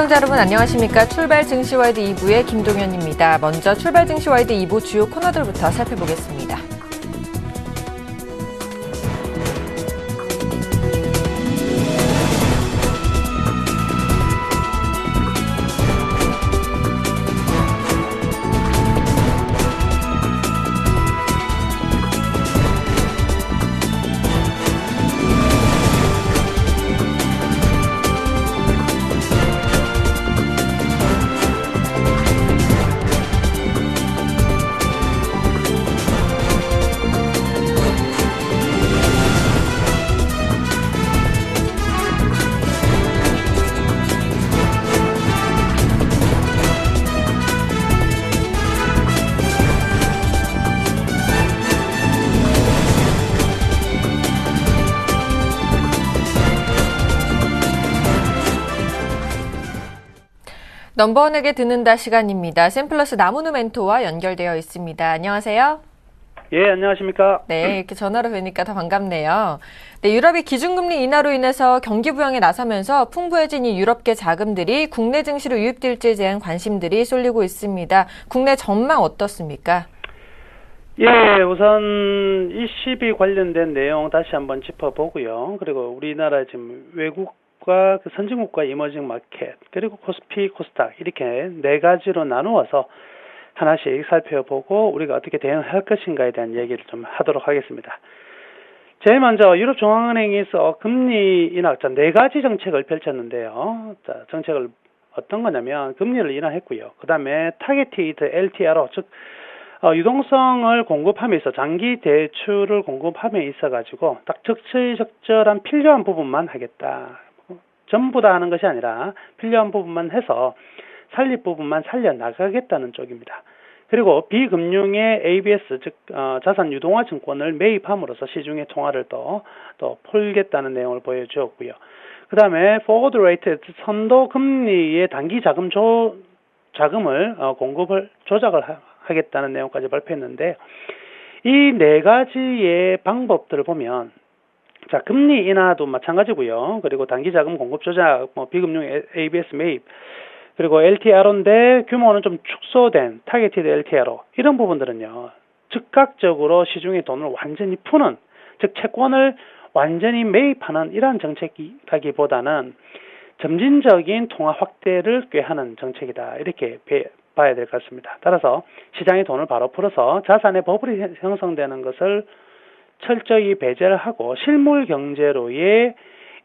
시청자 여러분 안녕하십니까. 출발 증시와이드 2부의 김동현입니다. 먼저 출발 증시와이드 2부 주요 코너들부터 살펴보겠습니다. 넘버원에게 듣는다 시간입니다. 샘플러스 나문우 멘토와 연결되어 있습니다. 안녕하세요. 예, 안녕하십니까. 네, 이렇게 전화로 뵈니까 더 반갑네요. 네, 유럽이 기준금리 인하로 인해서 경기 부양에 나서면서 풍부해진 이 유럽계 자금들이 국내 증시로 유입될지에 대한 관심들이 쏠리고 있습니다. 국내 전망 어떻습니까? 예, 우선 ECB 관련된 내용 다시 한번 짚어보고요. 그리고 우리나라 지금 외국과 그 선진국과 이머징 마켓, 그리고 코스피, 코스닥 이렇게 네 가지로 나누어서 하나씩 살펴보고 우리가 어떻게 대응할 것인가에 대한 얘기를 좀 하도록 하겠습니다. 제일 먼저 유럽중앙은행에서 금리 인하, 네 가지 정책을 펼쳤는데요. 자, 정책을 어떤 거냐면 금리를 인하했고요. 그 다음에 타겟티드 LTRO, 즉 유동성을 공급함에 있어 장기 대출을 공급함에 있어가지고 딱 적절한 필요한 부분만 하겠다. 전부 다 하는 것이 아니라 필요한 부분만 해서 살릴 부분만 살려나가겠다는 쪽입니다. 그리고 비금융의 ABS, 즉 자산 유동화 증권을 매입함으로써 시중의 통화를 또 풀겠다는 내용을 보여주었고요. 그 다음에 forward rate, 선도 금리의 단기 자금을 공급을 조작을 하겠다는 내용까지 발표했는데, 이 네 가지의 방법들을 보면, 자, 금리 인하도 마찬가지고요. 그리고 단기 자금 공급 조작, 비금융 ABS 매입, 그리고 LTRO인데 규모는 좀 축소된 타겟티드 LTRO, 이런 부분들은요, 즉각적으로 시중의 돈을 완전히 푸는, 즉 채권을 완전히 매입하는 이러한 정책이라기보다는 점진적인 통화 확대를 꾀하는 정책이다, 이렇게 봐야 될 것 같습니다. 따라서 시장의 돈을 바로 풀어서 자산의 버블이 형성되는 것을 철저히 배제를 하고 실물 경제로의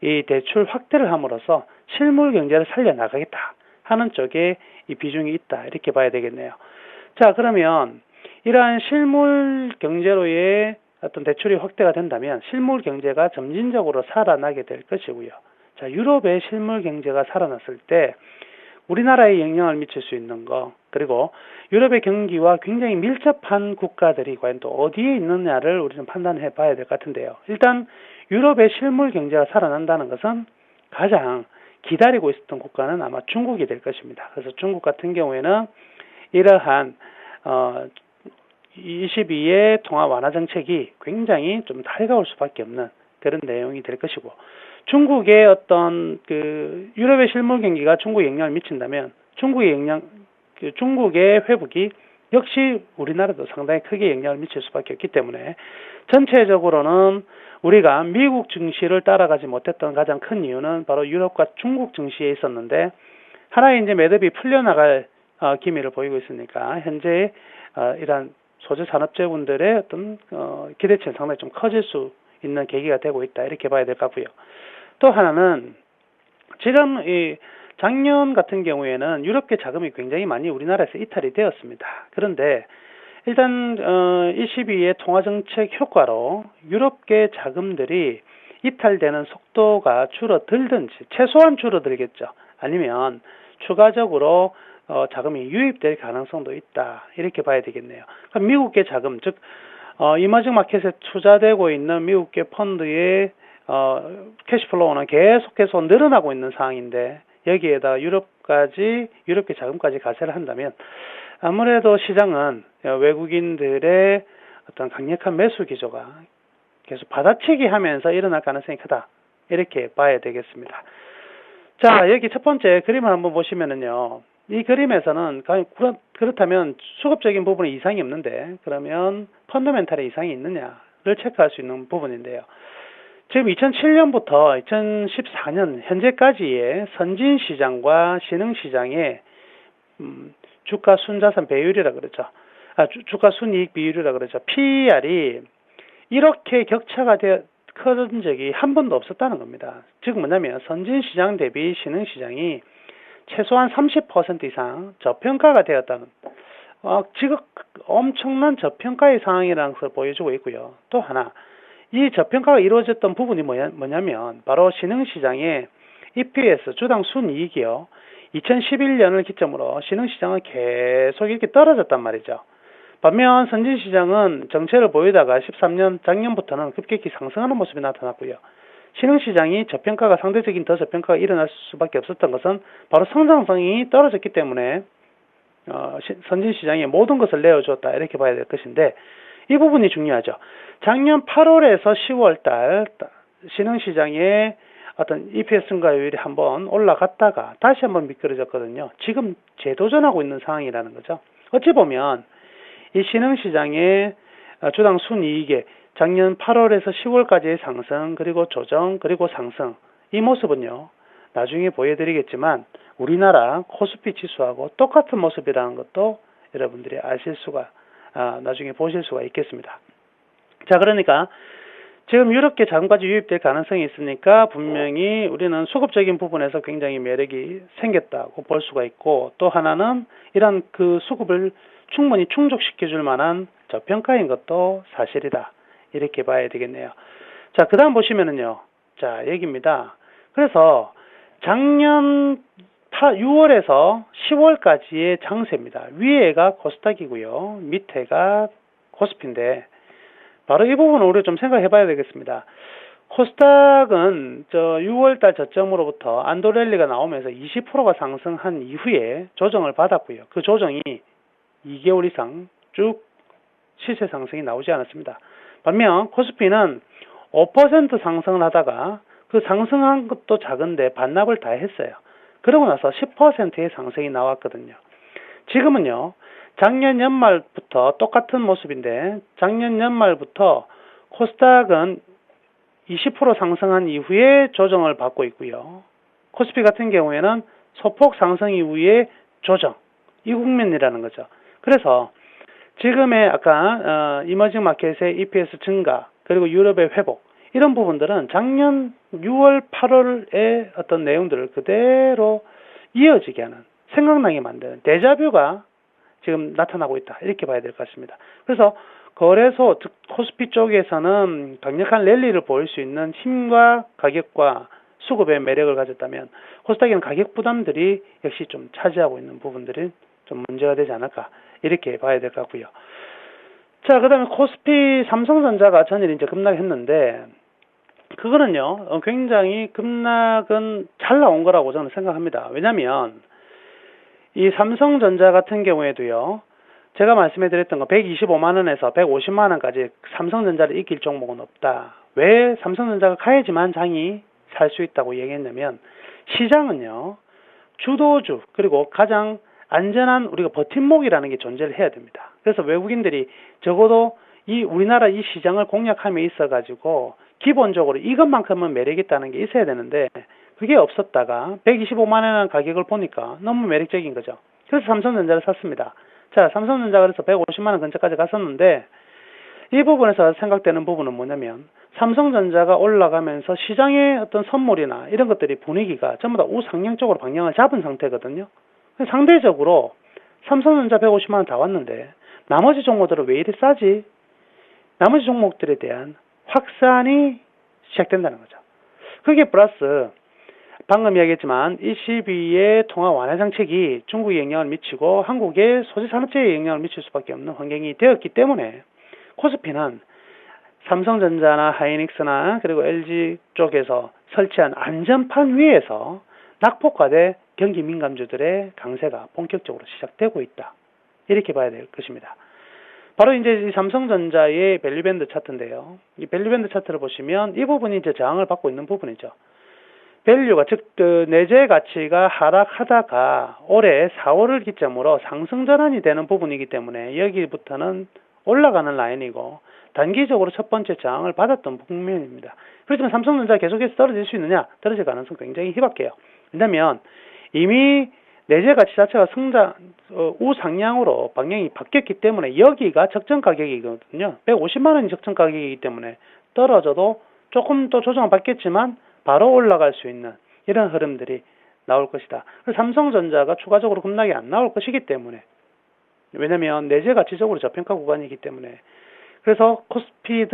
이 대출 확대를 함으로써 실물 경제를 살려나가겠다 하는 쪽에 이 비중이 있다, 이렇게 봐야 되겠네요. 자, 그러면 이러한 실물 경제로의 어떤 대출이 확대가 된다면 실물 경제가 점진적으로 살아나게 될 것이고요. 자, 유럽의 실물 경제가 살아났을 때 우리나라에 영향을 미칠 수 있는 거, 그리고 유럽의 경기와 굉장히 밀접한 국가들이 과연 또 어디에 있느냐를 우리는 판단해 봐야 될 것 같은데요. 일단 유럽의 실물 경제가 살아난다는 것은 가장 기다리고 있었던 국가는 아마 중국이 될 것입니다. 그래서 중국 같은 경우에는 이러한 22의 통화 완화 정책이 굉장히 좀 달가울 수밖에 없는 그런 내용이 될 것이고, 중국의 어떤 그 유럽의 실물 경기가 중국에 영향을 미친다면 중국의 회복이 역시 우리나라도 상당히 크게 영향을 미칠 수밖에 없기 때문에 전체적으로는 우리가 미국 증시를 따라가지 못했던 가장 큰 이유는 바로 유럽과 중국 증시에 있었는데, 하나의 이제 매듭이 풀려나갈 기미를 보이고 있으니까 현재 이러한 소재 산업재분들의 어떤 기대치는 상당히 좀 커질 수 있는 계기가 되고 있다, 이렇게 봐야 될 것 같고요. 또 하나는 지금 이 작년 같은 경우에는 유럽계 자금이 굉장히 많이 우리나라에서 이탈이 되었습니다. 그런데 일단 22의 통화정책 효과로 유럽계 자금들이 이탈되는 속도가 줄어들든지 최소한 줄어들겠죠. 아니면 추가적으로 자금이 유입될 가능성도 있다, 이렇게 봐야 되겠네요. 그럼 미국계 자금, 즉 이머징 마켓에 투자되고 있는 미국계 펀드의 캐시플로우는 계속해서 늘어나고 있는 상황인데, 여기에다 유럽계 자금까지 가세를 한다면 아무래도 시장은 외국인들의 어떤 강력한 매수 기조가 계속 받아치기 하면서 일어날 가능성이 크다, 이렇게 봐야 되겠습니다. 자, 여기 첫 번째 그림을 한번 보시면은요. 이 그림에서는 그렇다면 수급적인 부분에 이상이 없는데 그러면 펀더멘탈에 이상이 있느냐를 체크할 수 있는 부분인데요. 지금 2007년부터 2014년 현재까지의 선진시장과 신흥시장의 주가 순자산 배율이라 그러죠. 주가 순이익 비율이라 그러죠. PER이 이렇게 격차가 커진 적이 한 번도 없었다는 겁니다. 즉 뭐냐면 선진시장 대비 신흥시장이 최소한 30% 이상 저평가가 되었다는 지금 엄청난 저평가의 상황이라는 것을 보여주고 있고요. 또 하나 이 저평가가 이루어졌던 부분이 뭐냐면 바로 신흥시장의 EPS 주당 순이익이요. 2011년을 기점으로 신흥시장은 계속 이렇게 떨어졌단 말이죠. 반면 선진시장은 정체를 보이다가 13년 작년부터는 급격히 상승하는 모습이 나타났고요. 신흥시장이 저평가가 상대적인 더 저평가가 일어날 수밖에 없었던 것은 바로 성장성이 떨어졌기 때문에 선진시장에 모든 것을 내어주었다 이렇게 봐야 될 것인데 이 부분이 중요하죠. 작년 8월에서 10월달 신흥시장의 어떤 EPS 증가율이 한번 올라갔다가 다시 한번 미끄러졌거든요. 지금 재도전하고 있는 상황이라는 거죠. 어찌 보면 이 신흥시장의 주당 순이익의 작년 8월에서 10월까지의 상승 그리고 조정 그리고 상승 이 모습은요. 나중에 보여드리겠지만 우리나라 코스피 지수하고 똑같은 모습이라는 것도 여러분들이 아실 수가 나중에 보실 수가 있겠습니다. 자, 그러니까 지금 유럽계 자금까지 유입될 가능성이 있으니까 분명히 우리는 수급적인 부분에서 굉장히 매력이 생겼다고 볼 수가 있고 또 하나는 이런 그 수급을 충분히 충족시켜줄 만한 저평가인 것도 사실이다. 이렇게 봐야 되겠네요. 자, 그 다음 보시면은요. 자, 여기입니다. 그래서 작년 6월에서 10월까지의 장세입니다. 위에가 코스닥이고요. 밑에가 코스피인데 바로 이 부분을 우리가 좀 생각해 봐야 되겠습니다. 코스닥은 6월달 저점으로부터 안도랠리가 나오면서 20%가 상승한 이후에 조정을 받았고요. 그 조정이 2개월 이상 쭉 시세 상승이 나오지 않았습니다. 반면 코스피는 5% 상승을 하다가 그 상승한 것도 작은데 반납을 다 했어요. 그러고 나서 10%의 상승이 나왔거든요. 지금은요. 작년 연말부터 똑같은 모습인데 작년 연말부터 코스닥은 20% 상승한 이후에 조정을 받고 있고요. 코스피 같은 경우에는 소폭 상승 이후에 조정, 이 국면이라는 거죠. 그래서 지금의 아까 이머징 마켓의 EPS 증가 그리고 유럽의 회복 이런 부분들은 작년 6월, 8월의 어떤 내용들을 그대로 이어지게 하는 생각나게 만드는 데자뷰가 지금 나타나고 있다. 이렇게 봐야 될 것 같습니다. 그래서 거래소, 즉 코스피 쪽에서는 강력한 랠리를 보일 수 있는 힘과 가격과 수급의 매력을 가졌다면 코스닥에는 가격 부담들이 역시 좀 차지하고 있는 부분들이 좀 문제가 되지 않을까 이렇게 봐야 될 것 같고요. 자, 그 다음에 코스피 삼성전자가 전일 이제 급락했는데 그거는요 굉장히 급락은 잘 나온 거라고 저는 생각합니다. 왜냐하면 이 삼성전자 같은 경우에도요 제가 말씀해 드렸던 거 125만 원에서 150만 원까지 삼성전자를 이길 종목은 없다. 왜 삼성전자가 가야지만 장이 살 수 있다고 얘기했냐면 시장은요 주도주 그리고 가장 안전한 우리가 버팀목이라는 게 존재를 해야 됩니다. 그래서 외국인들이 적어도 이 우리나라 이 시장을 공략함에 있어 가지고 기본적으로 이것만큼은 매력 있다는 게 있어야 되는데 그게 없었다가 125만 원 가격을 보니까 너무 매력적인 거죠. 그래서 삼성전자를 샀습니다. 자, 삼성전자가 그래서 150만 원 근처까지 갔었는데 이 부분에서 생각되는 부분은 뭐냐면 삼성전자가 올라가면서 시장의 어떤 선물이나 이런 것들이 분위기가 전부 다 우상향 쪽으로 방향을 잡은 상태거든요. 상대적으로 삼성전자 150만 원 다 왔는데 나머지 종목들은 왜 이리 싸지? 나머지 종목들에 대한 확산이 시작된다는 거죠. 그게 플러스 방금 이야기했지만 ECB의 통화 완화 정책이 중국에 영향을 미치고 한국의 소재 산업재해에 영향을 미칠 수밖에 없는 환경이 되었기 때문에 코스피는 삼성전자나 하이닉스나 그리고 LG 쪽에서 설치한 안전판 위에서 낙폭과대 경기 민감주들의 강세가 본격적으로 시작되고 있다. 이렇게 봐야 될 것입니다. 바로 이제 이 삼성전자의 밸류밴드 차트인데요. 이 밸류밴드 차트를 보시면 이 부분이 이제 저항을 받고 있는 부분이죠. 밸류가 즉 내재 가치가 하락하다가 올해 4월을 기점으로 상승 전환이 되는 부분이기 때문에 여기부터는 올라가는 라인이고 단기적으로 첫 번째 저항을 받았던 국면입니다. 그렇지만 삼성전자 계속해서 떨어질 수 있느냐? 떨어질 가능성 굉장히 희박해요. 왜냐하면 이미 내재 가치 자체가 우상향으로 방향이 바뀌었기 때문에 여기가 적정 가격이거든요. 150만 원이 적정 가격이기 때문에 떨어져도 조금 더 조정을 받겠지만 바로 올라갈 수 있는 이런 흐름들이 나올 것이다. 그래서 삼성전자가 추가적으로 급락이 안 나올 것이기 때문에 왜냐하면 내재 가치적으로 저평가 구간이기 때문에 그래서 코스피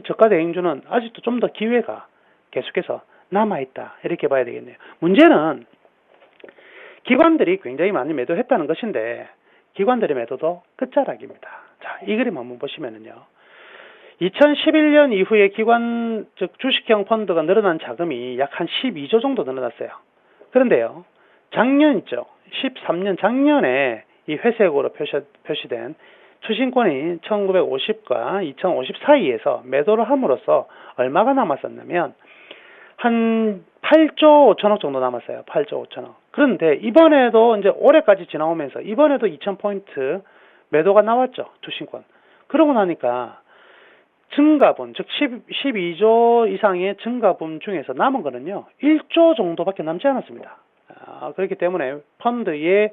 저가 대행주는 아직도 좀 더 기회가 계속해서 남아있다 이렇게 봐야 되겠네요. 문제는 기관들이 굉장히 많이 매도했다는 것인데 기관들의 매도도 끝자락입니다. 자, 이 그림 한번 보시면은요. 2011년 이후에 기관 즉 주식형 펀드가 늘어난 자금이 약 한 12조 정도 늘어났어요. 그런데요. 작년 있죠. 13년 작년에 이 회색으로 표시된 추신권이 1950과 2050 사이에서 매도를 함으로써 얼마가 남았었냐면 한 8조 5천억 정도 남았어요. 8조 5천억. 그런데 이번에도 이제 올해까지 지나오면서 이번에도 2,000포인트 매도가 나왔죠. 추신권. 그러고 나니까 증가분, 즉 12조 이상의 증가분 중에서 남은 거는요. 1조 정도밖에 남지 않았습니다. 그렇기 때문에 펀드의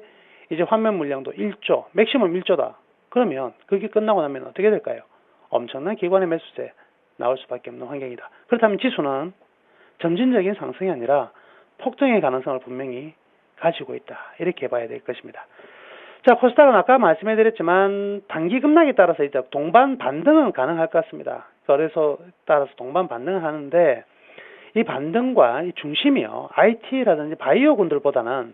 이제 환면 물량도 1조, 맥시멈 1조다. 그러면 그게 끝나고 나면 어떻게 될까요? 엄청난 기관의 매수세 나올 수밖에 없는 환경이다. 그렇다면 지수는 점진적인 상승이 아니라 폭등의 가능성을 분명히 가지고 있다. 이렇게 봐야 될 것입니다. 자, 코스닥은 아까 말씀해드렸지만 단기 급락에 따라서 이제 동반 반등은 가능할 것 같습니다. 그래서 따라서 동반 반등을 하는데 이 반등과 이 중심이요. IT라든지 바이오군들보다는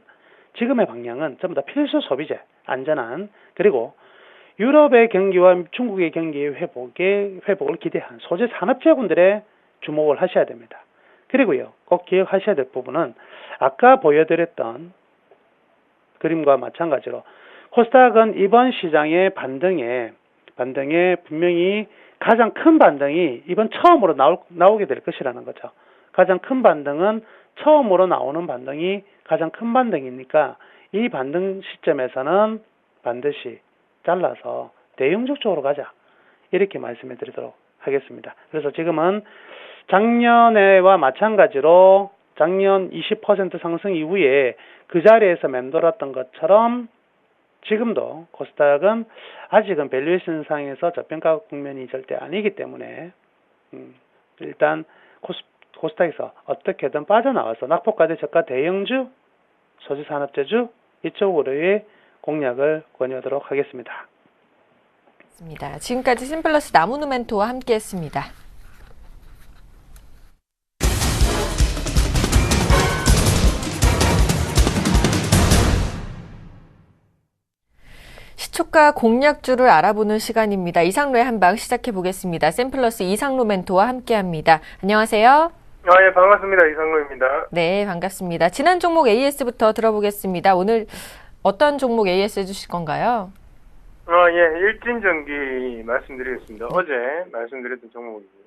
지금의 방향은 전부 다 필수 소비재, 안전한 그리고 유럽의 경기와 중국의 경기의 회복을 기대한 소재 산업재군들의 주목을 하셔야 됩니다. 그리고요, 꼭 기억하셔야 될 부분은 아까 보여드렸던 그림과 마찬가지로 코스닥은 이번 시장의 반등에 분명히 가장 큰 반등이 이번 처음으로 나오게 될 것이라는 거죠. 가장 큰 반등은 처음으로 나오는 반등이 가장 큰 반등이니까 이 반등 시점에서는 반드시 잘라서 대형주 쪽으로 가자. 이렇게 말씀해 드리도록 하겠습니다. 그래서 지금은 작년에와 마찬가지로 작년 20% 상승 이후에 그 자리에서 맴돌았던 것처럼 지금도 코스닥은 아직은 밸류에이션 상에서 저평가 국면이 절대 아니기 때문에 일단 코스닥에서 어떻게든 빠져나와서 낙폭과대 저가 대형주, 소재산업재주 이쪽으로의 공략을 권유하도록 하겠습니다. 지금까지 심플러스 나무누멘토와 함께했습니다. 시초가 공략주를 알아보는 시간입니다. 이상로의 한방 시작해 보겠습니다. 샘플러스 이상로 멘토와 함께합니다. 안녕하세요. 예, 반갑습니다. 이상로입니다. 네, 반갑습니다. 지난 종목 AS부터 들어보겠습니다. 오늘 어떤 종목 AS 해주실 건가요? 예, 일진전기 말씀드리겠습니다. 어제 말씀드렸던 종목이고요.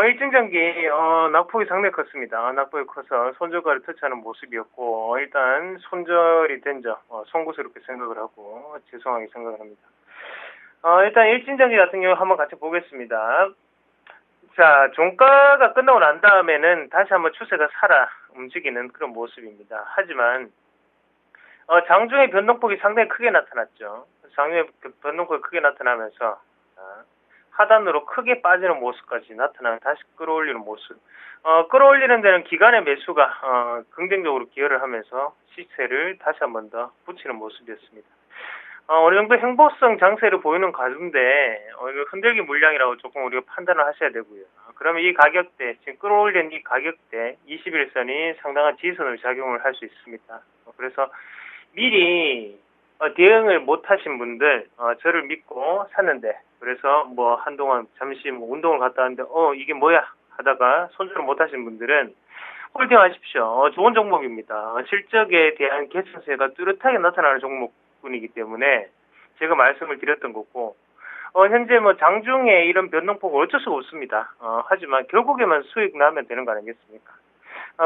일진전기 낙폭이 상당히 컸습니다. 낙폭이 커서 손절가를 터치하는 모습이었고 일단 손절이 된 점 송구스럽게 생각을 하고 죄송하게 생각을 합니다. 일단 일진전기 같은 경우 한번 같이 보겠습니다. 자, 종가가 끝나고 난 다음에는 다시 한번 추세가 살아 움직이는 그런 모습입니다. 하지만 장중에 변동폭이 상당히 크게 나타났죠. 장중에 변동폭이 크게 나타나면서 하단으로 크게 빠지는 모습까지 나타나면 다시 끌어올리는 모습. 끌어올리는 데는 기관의 매수가 긍정적으로 기여를 하면서 시세를 다시 한 번 더 붙이는 모습이었습니다. 어느 정도 행보성 장세를 보이는 가운데 이거 흔들기 물량이라고 조금 우리가 판단을 하셔야 되고요. 그러면 이 가격대, 지금 끌어올린 이 가격대 21선이 상당한 지지선을 작용을 할 수 있습니다. 그래서 미리 대응을 못 하신 분들 저를 믿고 샀는데 그래서 뭐 한동안 잠시 운동을 갔다 왔는데 이게 뭐야 하다가 손절을 못 하신 분들은 홀딩 하십시오. 좋은 종목입니다. 실적에 대한 개선세가 뚜렷하게 나타나는 종목군이기 때문에 제가 말씀을 드렸던 거고 현재 장중에 이런 변동폭은 어쩔 수가 없습니다. 하지만 결국에만 수익 나면 되는 거 아니겠습니까?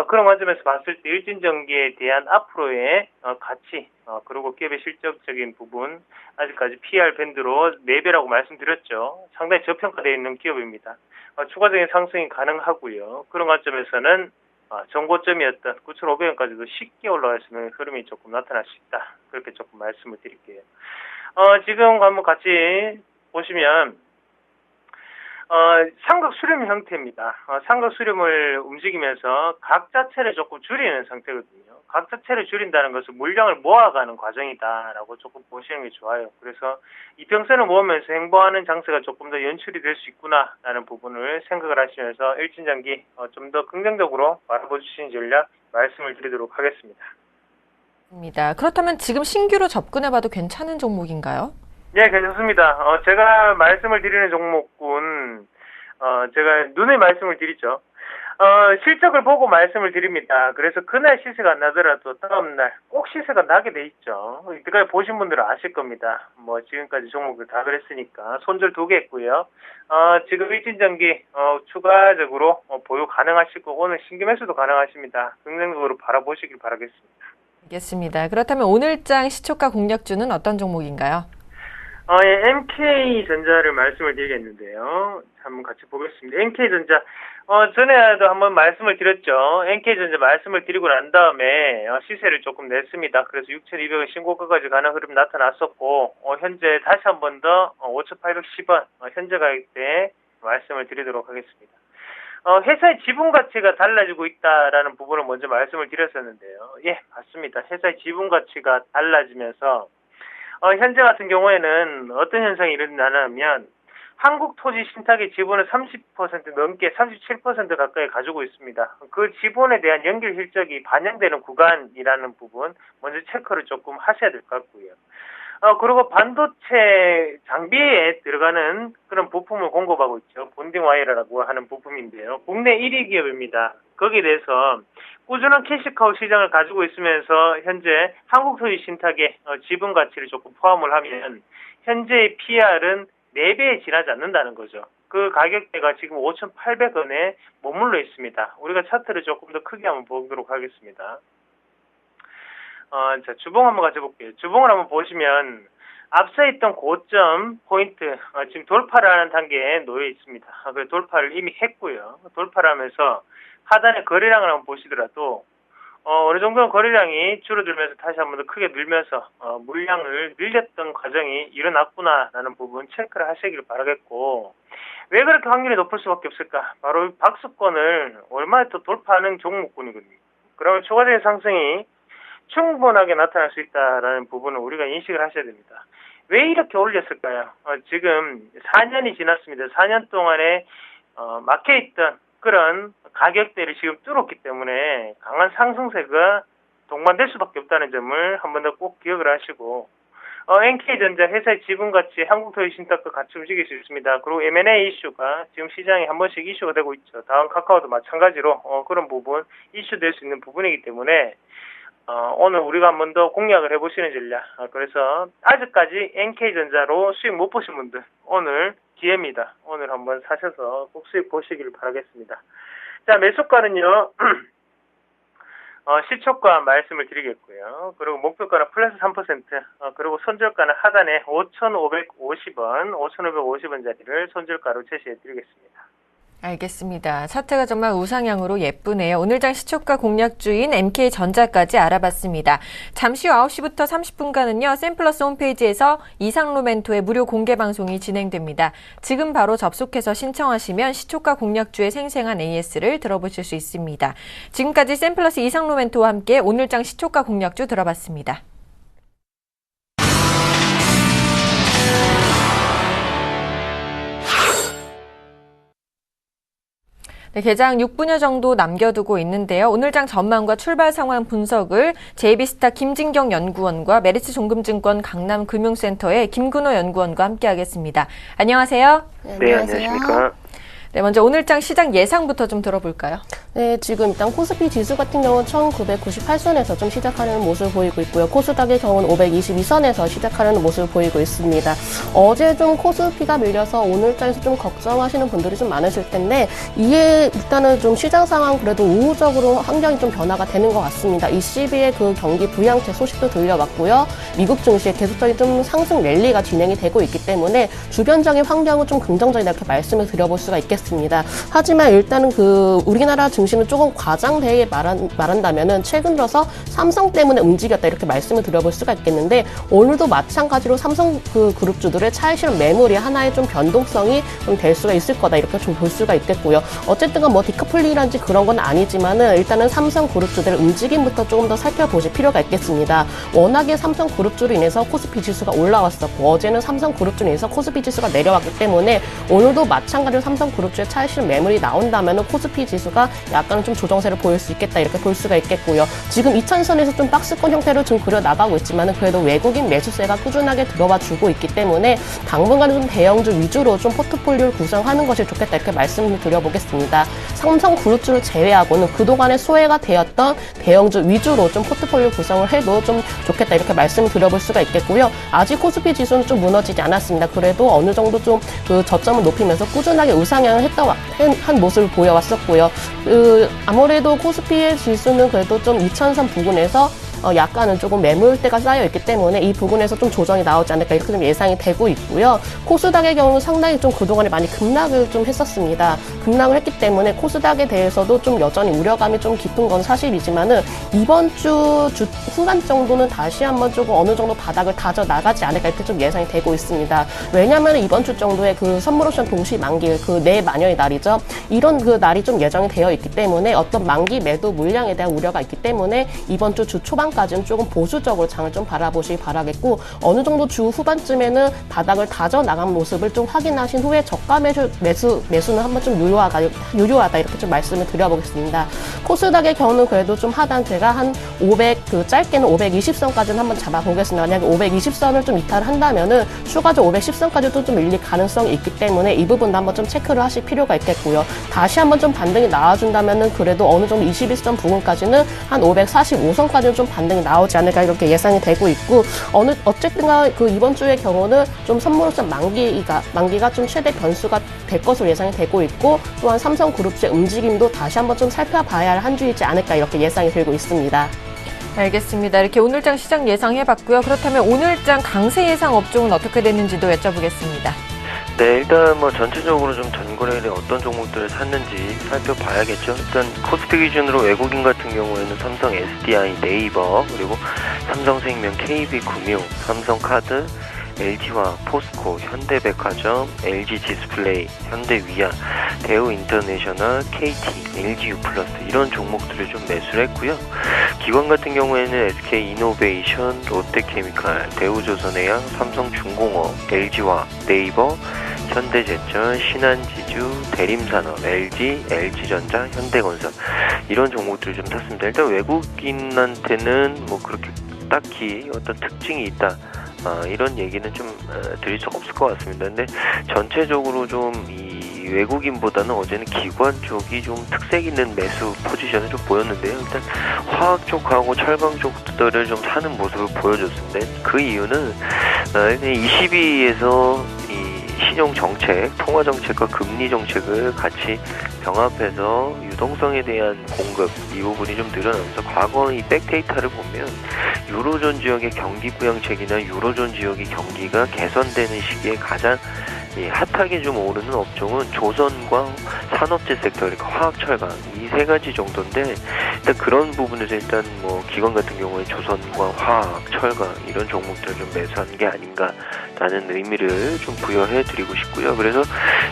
그런 관점에서 봤을 때 일진전기에 대한 앞으로의 가치, 그리고 기업의 실적적인 부분, 아직까지 PR 밴드로 4배라고 말씀드렸죠. 상당히 저평가되어 있는 기업입니다. 추가적인 상승이 가능하고요. 그런 관점에서는 정고점이었던 9,500원까지도 쉽게 올라갈 수 있는 흐름이 조금 나타날 수 있다. 그렇게 조금 말씀을 드릴게요. 지금 한번 같이 보시면 삼각 수렴 형태입니다. 삼각 수렴을 움직이면서 각 자체를 조금 줄이는 상태거든요. 각 자체를 줄인다는 것은 물량을 모아가는 과정이다라고 조금 보시는 게 좋아요. 그래서 이평선을 모으면서 행보하는 장세가 조금 더 연출이 될 수 있구나라는 부분을 생각을 하시면서 일진전기 좀 더 긍정적으로 바라봐 주시는 전략 말씀을 드리도록 하겠습니다. 그렇다면 지금 신규로 접근해봐도 괜찮은 종목인가요? 네, 괜찮습니다. 제가 말씀을 드리는 종목군, 제가 눈에 말씀을 드리죠. 실적을 보고 말씀을 드립니다. 그래서 그날 시세가 안 나더라도 다음날 꼭 시세가 나게 돼 있죠. 이때까지 보신 분들은 아실 겁니다. 지금까지 종목을 다 그랬으니까 손절 2개 했고요. 지금 일진전기, 추가적으로 보유 가능하시고 오늘 신규 매수도 가능하십니다. 긍정적으로 바라보시길 바라겠습니다. 알겠습니다. 그렇다면 오늘장 시초가 공략주는 어떤 종목인가요? MK전자를 말씀을 드리겠는데요. 한번 같이 보겠습니다. MK전자, 전에도 한번 말씀을 드렸죠. MK전자 말씀을 드리고 난 다음에 시세를 조금 냈습니다. 그래서 6,200원 신고가까지 가는 흐름 나타났었고, 현재 다시 한 번 더 5,810원, 현재 가격대 말씀을 드리도록 하겠습니다. 회사의 지분 가치가 달라지고 있다라는 부분을 먼저 말씀을 드렸었는데요. 예, 맞습니다. 회사의 지분 가치가 달라지면서 현재 같은 경우에는 어떤 현상이 일어나냐면 한국토지신탁의 지분을 30% 넘게 37% 가까이 가지고 있습니다. 그 지분에 대한 연결 실적이 반영되는 구간이라는 부분 먼저 체크를 조금 하셔야 될 것 같고요. 그리고 반도체 장비에 들어가는 그런 부품을 공급하고 있죠. 본딩 와이어라고 하는 부품인데요. 국내 1위 기업입니다. 거기에 대해서 꾸준한 캐시카우 시장을 가지고 있으면서 현재 한국토지신탁의 지분 가치를 조금 포함을 하면 현재의 PR은 4배에 지나지 않는다는 거죠. 그 가격대가 지금 5,800원에 머물러 있습니다. 우리가 차트를 조금 더 크게 한번 보도록 하겠습니다. 자, 주봉 한번 가져볼게요. 주봉을 한번 보시면 앞서 있던 고점 포인트 지금 돌파를 하는 단계에 놓여 있습니다. 그래서 돌파를 이미 했고요. 돌파를 하면서 하단의 거래량을 한번 보시더라도 어느 정도는 거래량이 줄어들면서 다시 한번 더 크게 늘면서 물량을 늘렸던 과정이 일어났구나라는 부분 체크를 하시길 바라겠고, 왜 그렇게 확률이 높을 수밖에 없을까? 바로 박스권을 얼마나 더 돌파하는 종목군이거든요. 그러면 추가적인 상승이 충분하게 나타날 수 있다라는 부분을 우리가 인식을 하셔야 됩니다. 왜 이렇게 올렸을까요? 지금 4년이 지났습니다. 4년 동안에 막혀있던 그런 가격대를 지금 뚫었기 때문에 강한 상승세가 동반될 수밖에 없다는 점을 한 번 더 꼭 기억을 하시고, NK전자 회사의 지분가치 한국토지신탁과 같이 움직일 수 있습니다. 그리고 M&A 이슈가 지금 시장에 한 번씩 이슈가 되고 있죠. 다음 카카오도 마찬가지로 그런 부분 이슈될 수 있는 부분이기 때문에 오늘 우리가 한 번 더 공략을 해보시는 전략. 그래서 아직까지 NK전자로 수익 못 보신 분들 오늘 기회입니다. 오늘 한번 사셔서 꼭 수익 보시길 바라겠습니다. 자, 매수가는요. 시초가 말씀을 드리겠고요. 그리고 목표가는 플러스 3%, 그리고 손절가는 하단에 5,550원짜리를 손절가로 제시해 드리겠습니다. 알겠습니다. 차트가 정말 우상향으로 예쁘네요. 오늘장 시초가 공략주인 MK전자까지 알아봤습니다. 잠시 후 9시부터 30분간은요. 샘플러스 홈페이지에서 이상로 멘토의 무료 공개 방송이 진행됩니다. 지금 바로 접속해서 신청하시면 시초가 공략주의 생생한 AS를 들어보실 수 있습니다. 지금까지 샘플러스 이상로 멘토와 함께 오늘장 시초가 공략주 들어봤습니다. 네, 개장 6분여 정도 남겨두고 있는데요. 오늘장 전망과 출발 상황 분석을 JB스타 김진경 연구원과 메리츠 종금증권 강남금융센터의 김근호 연구원과 함께하겠습니다. 안녕하세요. 네, 안녕하십니까. 네, 먼저 오늘장 시장 예상부터 좀 들어볼까요? 네, 지금 일단 코스피 지수 같은 경우는 1998선에서 좀 시작하는 모습을 보이고 있고요. 코스닥의 경우는 522선에서 시작하는 모습을 보이고 있습니다. 어제 좀 코스피가 밀려서 오늘장에서 좀 걱정하시는 분들이 좀 많으실 텐데, 이게 일단은 좀 시장 상황 그래도 우호적으로 환경이 좀 변화가 되는 것 같습니다. ECB의 그 경기 부양책 소식도 들려왔고요. 미국 증시에 계속적인 좀 상승 랠리가 진행이 되고 있기 때문에 주변적인 환경은 좀 긍정적이다 이렇게 말씀을 드려볼 수가 있겠습니다. 하지만 일단은 그 우리나라 증시는 조금 과장되게 말한다면은 최근 들어서 삼성 때문에 움직였다 이렇게 말씀을 드려볼 수가 있겠는데, 오늘도 마찬가지로 삼성 그 그룹주들의 차익 실현 매물이 하나의 좀 변동성이 좀 될 수가 있을 거다 이렇게 좀 볼 수가 있겠고요. 어쨌든 뭐 디커플링이란지 그런 건 아니지만은 일단은 삼성 그룹주들의 움직임부터 조금 더 살펴보실 필요가 있겠습니다. 워낙에 삼성 그룹주로 인해서 코스피 지수가 올라왔었고, 어제는 삼성 그룹주로 인해서 코스피 지수가 내려왔기 때문에 오늘도 마찬가지로 삼성 그룹주의 차익 실현 매물이 나온다면은 코스피 지수가 약간은 좀 조정세를 보일 수 있겠다 이렇게 볼 수가 있겠고요. 지금 2000선에서 좀 박스권 형태로 좀 그려 나가고 있지만은 그래도 외국인 매수세가 꾸준하게 들어와 주고 있기 때문에 당분간은 좀 대형주 위주로 좀 포트폴리오를 구성하는 것이 좋겠다 이렇게 말씀을 드려보겠습니다. 삼성 그룹주를 제외하고는 그동안에 소외가 되었던 대형주 위주로 좀 포트폴리오 구성을 해도 좀 좋겠다 이렇게 말씀을 드려볼 수가 있겠고요. 아직 코스피 지수는 좀 무너지지 않았습니다. 그래도 어느 정도 좀 그 저점을 높이면서 꾸준하게 우상향을 한 모습을 보여왔었고요. 아무래도 코스피의 지수는 그래도 좀 2000선 부근에서 약간은 조금 매물대가 쌓여있기 때문에 이 부분에서 좀 조정이 나오지 않을까 이렇게 좀 예상이 되고 있고요. 코스닥의 경우는 상당히 좀 그동안에 많이 급락을 좀 했었습니다. 급락을 했기 때문에 코스닥에 대해서도 좀 여전히 우려감이 좀 깊은 건 사실이지만은 이번 주 후반 정도는 다시 한번 조금 어느 정도 바닥을 다져 나가지 않을까 이렇게 좀 예상이 되고 있습니다. 왜냐하면 이번 주 정도에 그 선물 옵션 동시 만기 그 내만여의 날이죠. 이런 그 날이 좀 예정이 되어 있기 때문에 어떤 만기 매도 물량에 대한 우려가 있기 때문에 이번 주 초반 까지는 조금 보수적으로 장을 좀 바라보시기 바라겠고, 어느 정도 주 후반쯤에는 바닥을 다져 나간 모습을 좀 확인하신 후에 저가 매수는 한번 좀 유효하다 이렇게 좀 말씀을 드려보겠습니다. 코스닥의 경우는 그래도 좀 하단세가 한 500 짧게는 520선까지는 한번 잡아보겠습니다. 만약에 520선을 좀 이탈을 한다면은 추가적으로 510선까지도 좀 밀릴 가능성이 있기 때문에 이 부분도 한번 좀 체크를 하실 필요가 있겠고요. 다시 한번 좀 반등이 나와준다면은 그래도 어느 정도 21선 부분까지는 한 545선까지는 좀 반등이 나오지 않을까 이렇게 예상이 되고 있고, 어쨌든가 그 이번 주의 경우는 좀 선물옵션 만기가 좀 최대 변수가 될 것으로 예상이 되고 있고, 또한 삼성그룹주의 움직임도 다시 한번 좀 살펴봐야 할 한 주이지 않을까 이렇게 예상이 되고 있습니다. 알겠습니다. 이렇게 오늘장 시장 예상해봤고요. 그렇다면 오늘장 강세 예상 업종은 어떻게 되는지도 여쭤보겠습니다. 네, 일단 뭐 전체적으로 좀 전거래일에 어떤 종목들을 샀는지 살펴봐야겠죠. 일단 코스피 기준으로 외국인 같은 경우에는 삼성 SDI, 네이버, 그리고 삼성생명, KB금융, 삼성카드, LG화학, 포스코, 현대백화점, LG디스플레이, 현대위아, 대우인터내셔널, KT, LGU+, 이런 종목들을 좀 매수를 했고요. 기관 같은 경우에는 SK이노베이션, 롯데케미칼, 대우조선해양, 삼성중공업, LG화학, 네이버, 현대제철, 신한지주, 대림산업, LG, LG전자, 현대건설, 이런 종목들을 좀 샀습니다. 일단 외국인한테는 뭐 그렇게 딱히 어떤 특징이 있다, 이런 얘기는 좀 드릴 수 없을 것 같습니다. 근데 전체적으로 좀 이 외국인보다는 어제는 기관 쪽이 좀 특색 있는 매수 포지션을 좀 보였는데요. 일단 화학 쪽하고 철강 쪽들을 좀 사는 모습을 보여줬습니다. 그 이유는 22에서 신용 정책, 통화 정책과 금리 정책을 같이 병합해서 유동성에 대한 공급, 이 부분이 좀 늘어나면서 과거 이 백데이터를 보면 유로존 지역의 경기 부양책이나 유로존 지역의 경기가 개선되는 시기에 가장 핫하게 좀 오르는 업종은 조선과 산업재 섹터, 그러니까 화학, 철강, 이 세 가지 정도인데, 일단 그런 부분에서 일단 뭐 기관 같은 경우에 조선과 화학, 철강 이런 종목들을 좀 매수하는 게 아닌가라는 의미를 좀 부여해 드리고 싶고요. 그래서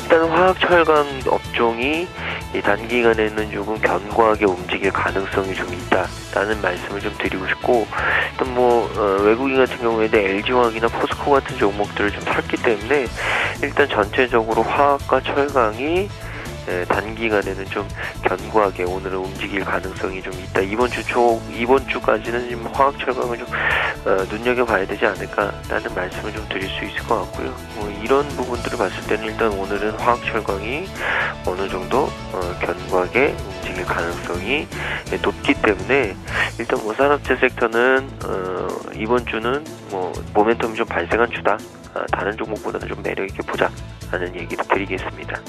일단 화학, 철강 업종이 이 단기간에는 조금 견고하게 움직일 가능성이 좀 있다라는 말씀을 좀 드리고 싶고, 일단 뭐 외국인 같은 경우에는 LG화학이나 포스코 같은 종목들을 좀 샀기 때문에 일단 전체적으로 화학과 철강이 단기간에는 좀 견고하게 오늘은 움직일 가능성이 좀 있다. 이번 주까지는 지금 화학 철강을 좀 눈여겨봐야 되지 않을까라는 말씀을 좀 드릴 수 있을 것 같고요. 뭐 이런 부분들을 봤을 때는 일단 오늘은 화학 철강이 어느 정도 견고하게 움직일 이어질 가능성이 높기 때문에 일단 뭐 산업재 섹터는 이번 주는 뭐 모멘텀이 좀 발생한 주다. 다른 종목보다는 좀 매력 있게 보자 하는 얘기를 드리겠습니다.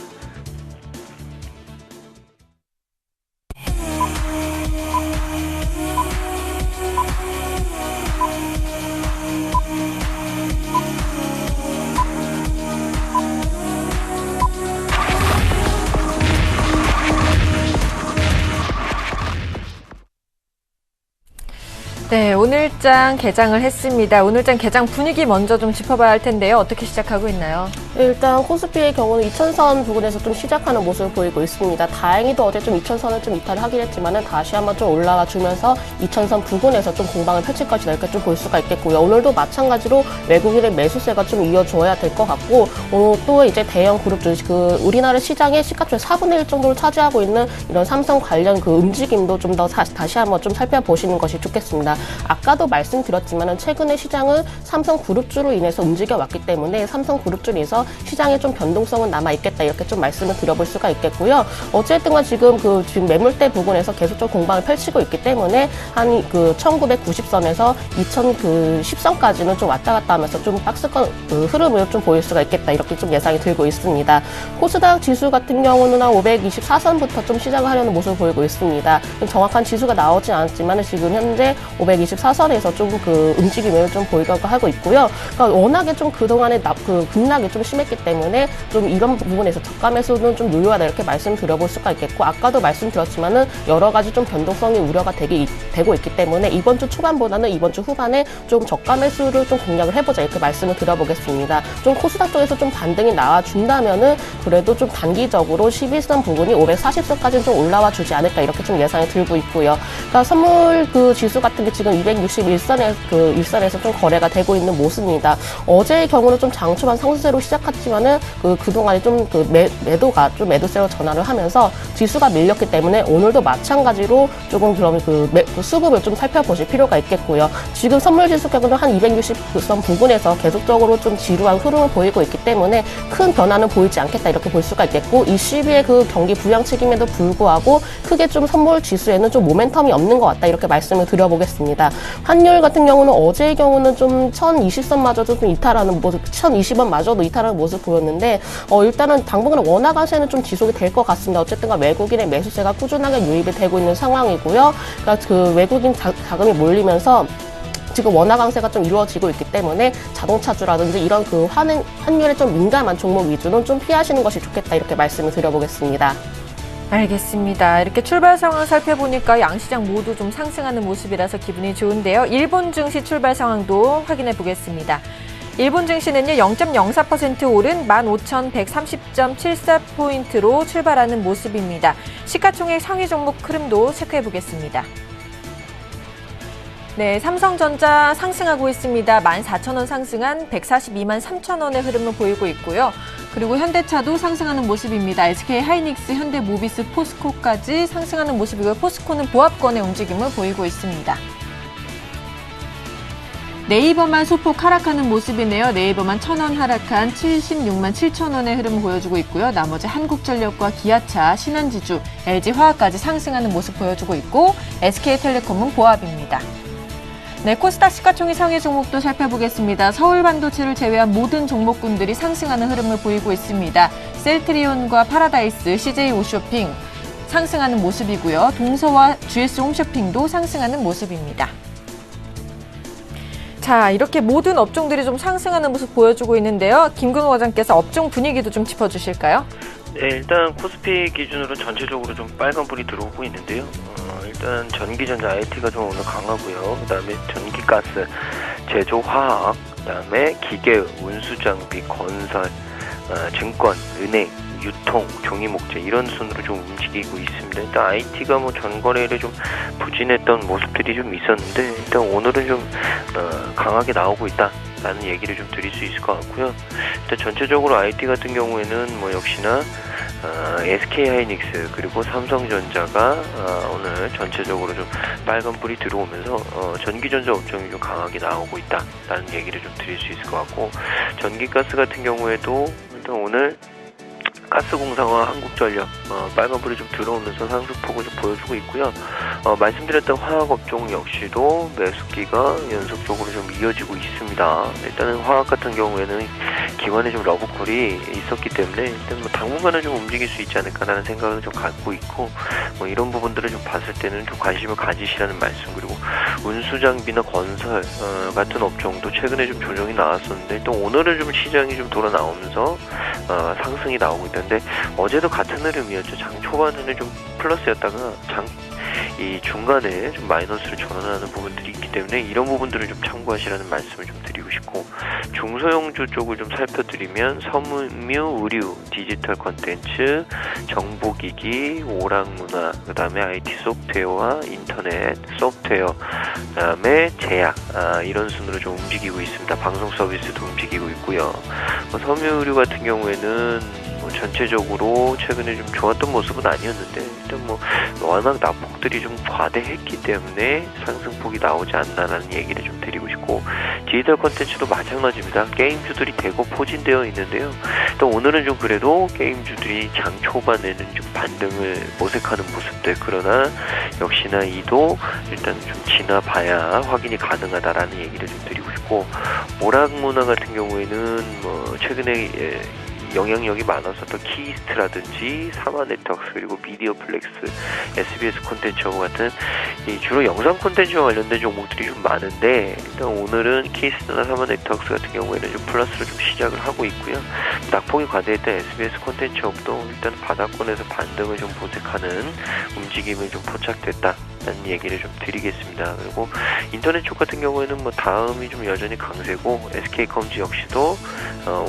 네, 오늘장 개장을 했습니다. 오늘장 개장 분위기 먼저 좀 짚어봐야 할 텐데요. 어떻게 시작하고 있나요? 네, 일단 코스피의 경우는 2000선 부근에서 좀 시작하는 모습을 보이고 있습니다. 다행히도 어제 좀 2000선을 좀 이탈을 하긴 했지만은 다시 한번 좀 올라가 주면서 2000선 부근에서 좀 공방을 펼칠 것이다 이렇게 좀 볼 수가 있겠고요. 오늘도 마찬가지로 외국인의 매수세가 좀 이어줘야 될 것 같고 오늘 또 이제 대형 그룹 주식 우리나라 시장의 시가총액 4분의 1 정도를 차지하고 있는 이런 삼성 관련 그 움직임도 좀 더 다시 한번 좀 살펴보시는 것이 좋겠습니다. 아까도 말씀드렸지만은 최근에 시장은 삼성그룹주로 인해서 움직여 왔기 때문에 삼성그룹주에서 시장에 좀 변동성은 남아 있겠다 이렇게 좀 말씀을 드려볼 수가 있겠고요. 어쨌든간 지금 지금 매물대 부근에서 계속적으로 공방을 펼치고 있기 때문에 한 1990선에서 2010선까지는 좀 왔다 갔다 하면서 좀 박스권 흐름을 좀 보일 수가 있겠다 이렇게 좀 예상이 들고 있습니다. 코스닥 지수 같은 경우는 한 524선부터 좀 시작을 하려는 모습을 보이고 있습니다. 정확한 지수가 나오지 않았지만 지금 현재 524선에서 좀 움직임을 좀 보이려고 하고 있고요. 그러니까 워낙에 좀 그동안에 급락이 좀 심했기 때문에 좀 이런 부분에서 저가 매수는 좀 유효하다 이렇게 말씀드려볼 수가 있겠고 아까도 말씀드렸지만은 여러 가지 좀 변동성이 우려가 되고 있기 때문에 이번 주 초반보다는 이번 주 후반에 좀 저가 매수를 좀 공략을 해보자 이렇게 말씀을 드려보겠습니다. 좀 코스닥 쪽에서 좀 반등이 나와준다면은 그래도 좀 단기적으로 11선 부분이 540선까지는 좀 올라와 주지 않을까 이렇게 좀 예상이 들고 있고요. 그러니까 선물 지수 같은 게 지금 261선에서 좀 거래가 되고 있는 모습입니다. 어제의 경우는 좀 장초반 상승세로 시작했지만은 그동안에 좀 매도가 좀 매도세로 전환을 하면서 지수가 밀렸기 때문에 오늘도 마찬가지로 조금 그럼 수급을 좀 살펴보실 필요가 있겠고요. 지금 선물 지수 경우는 한 260선 부근에서 계속적으로 좀 지루한 흐름을 보이고 있기 때문에 큰 변화는 보이지 않겠다 이렇게 볼 수가 있겠고 이 시비의 경기 부양 책임에도 불구하고 크게 좀 선물 지수에는 좀 모멘텀이 없는 것 같다 이렇게 말씀을 드려보겠습니다. 환율 같은 경우는 어제의 경우는 좀 1020선마저도 좀 이탈하는 모습, 1020원마저도 이탈하는 모습 보였는데 일단은 당분간 원화 강세는 좀 지속이 될 것 같습니다. 어쨌든가 외국인의 매수세가 꾸준하게 유입이 되고 있는 상황이고요. 그러니까 외국인 자금이 몰리면서 지금 원화 강세가 좀 이루어지고 있기 때문에 자동차주라든지 이런 환율에 좀 민감한 종목 위주는 좀 피하시는 것이 좋겠다 이렇게 말씀을 드려보겠습니다. 알겠습니다. 이렇게 출발 상황 살펴보니까 양시장 모두 좀 상승하는 모습이라서 기분이 좋은데요. 일본 증시 출발 상황도 확인해 보겠습니다. 일본 증시는요 0.04% 오른 15,130.74포인트로 출발하는 모습입니다. 시가총액 상위 종목 흐름도 체크해 보겠습니다. 네, 삼성전자 상승하고 있습니다. 14,000원 상승한 142만 3천원의 흐름을 보이고 있고요. 그리고 현대차도 상승하는 모습입니다. SK하이닉스, 현대모비스, 포스코까지 상승하는 모습이고요. 포스코는 보합권의 움직임을 보이고 있습니다. 네이버만 소폭 하락하는 모습이네요. 네이버만 1,000원 하락한 76만 7천원의 흐름을 보여주고 있고요. 나머지 한국전력과 기아차, 신한지주, LG화학까지 상승하는 모습 보여주고 있고 SK텔레콤은 보합입니다. 네, 코스닥 시가총액 상위 종목도 살펴보겠습니다. 서울반도체를 제외한 모든 종목군들이 상승하는 흐름을 보이고 있습니다. 셀트리온과 파라다이스, CJ오쇼핑 상승하는 모습이고요. 동서와 GS홈쇼핑도 상승하는 모습입니다. 자, 이렇게 모든 업종들이 좀 상승하는 모습 보여주고 있는데요. 김근호 과장께서 업종 분위기도 좀 짚어주실까요? 네, 일단 코스피 기준으로 전체적으로 좀 빨간불이 들어오고 있는데요. 일단 전기전자 IT가 좀 오늘 강하고요. 그다음에 전기가스, 제조화학, 그다음에 기계, 운수장비, 건설, 증권, 은행, 유통, 종이목재 이런 순으로 좀 움직이고 있습니다. 일단 IT가 뭐 전거래일에 좀 부진했던 모습들이 좀 있었는데 일단 오늘은 좀 강하게 나오고 있다라는 얘기를 좀 드릴 수 있을 것 같고요. 일단 전체적으로 IT 같은 경우에는 뭐 역시나 SK하이닉스 그리고 삼성전자가 오늘 전체적으로 좀 빨간불이 들어오면서 전기전자 업종이 좀 강하게 나오고 있다라는 얘기를 좀 드릴 수 있을 것 같고 전기가스 같은 경우에도 일단 오늘 가스공사와 한국전력, 빨간불이 좀 들어오면서 상승폭을 좀 보여주고 있고요. 말씀드렸던 화학업종 역시도 매수기가 연속적으로 좀 이어지고 있습니다. 일단은 화학 같은 경우에는 기관에 좀 러브콜이 있었기 때문에 일단 뭐 당분간은 좀 움직일 수 있지 않을까라는 생각을 좀 갖고 있고, 이런 부분들을 좀 봤을 때는 좀 관심을 가지시라는 말씀. 그리고 운수장비나 건설 같은 업종도 최근에 좀 조정이 나왔었는데 또 오늘은 좀 시장이 좀 돌아 나오면서 상승이 나오고 있는데, 어제도 같은 흐름이었죠. 장 초반에는 좀 플러스였다가 이 중간에 좀 마이너스를 전환하는 부분들이 있기 때문에 이런 부분들을 좀 참고하시라는 말씀을 좀 드리고 싶고, 중소형주 쪽을 좀 살펴드리면 섬유, 의류, 디지털 콘텐츠, 정보기기, 오락문화, 그 다음에 IT 소프트웨어와 인터넷, 소프트웨어, 그 다음에 제약, 이런 순으로 좀 움직이고 있습니다. 방송 서비스도 움직이고 있고요. 섬유, 의류 같은 경우에는 전체적으로 최근에 좀 좋았던 모습은 아니었는데, 일단 워낙 낙폭들이 좀 과대했기 때문에 상승폭이 나오지 않나라는 얘기를 좀 드리고 싶고, 디지털 콘텐츠도 마찬가지입니다. 게임주들이 대거 포진되어 있는데요. 또 오늘은 좀 그래도 게임주들이 장 초반에는 좀 반등을 모색하는 모습들, 그러나 역시나 이도 일단 좀 지나봐야 확인이 가능하다라는 얘기를 좀 드리고 싶고, 오락문화 같은 경우에는 최근에 영향력이 많았었던 키스트라든지 사마네트웍스, 그리고 미디어플렉스, SBS 콘텐츠하고 같은 주로 영상 콘텐츠와 관련된 종목들이 좀 많은데, 일단 오늘은 키스트나 사마네트웍스 같은 경우에는 좀 플러스로 좀 시작을 하고 있고요. 낙폭이 과대했던 SBS 콘텐츠업도 일단 바닥권에서 반등을 좀 모색하는 움직임을 좀 포착됐다라는 얘기를 좀 드리겠습니다. 그리고 인터넷 쪽 같은 경우에는 다음이 좀 여전히 강세고, SK컴즈 역시도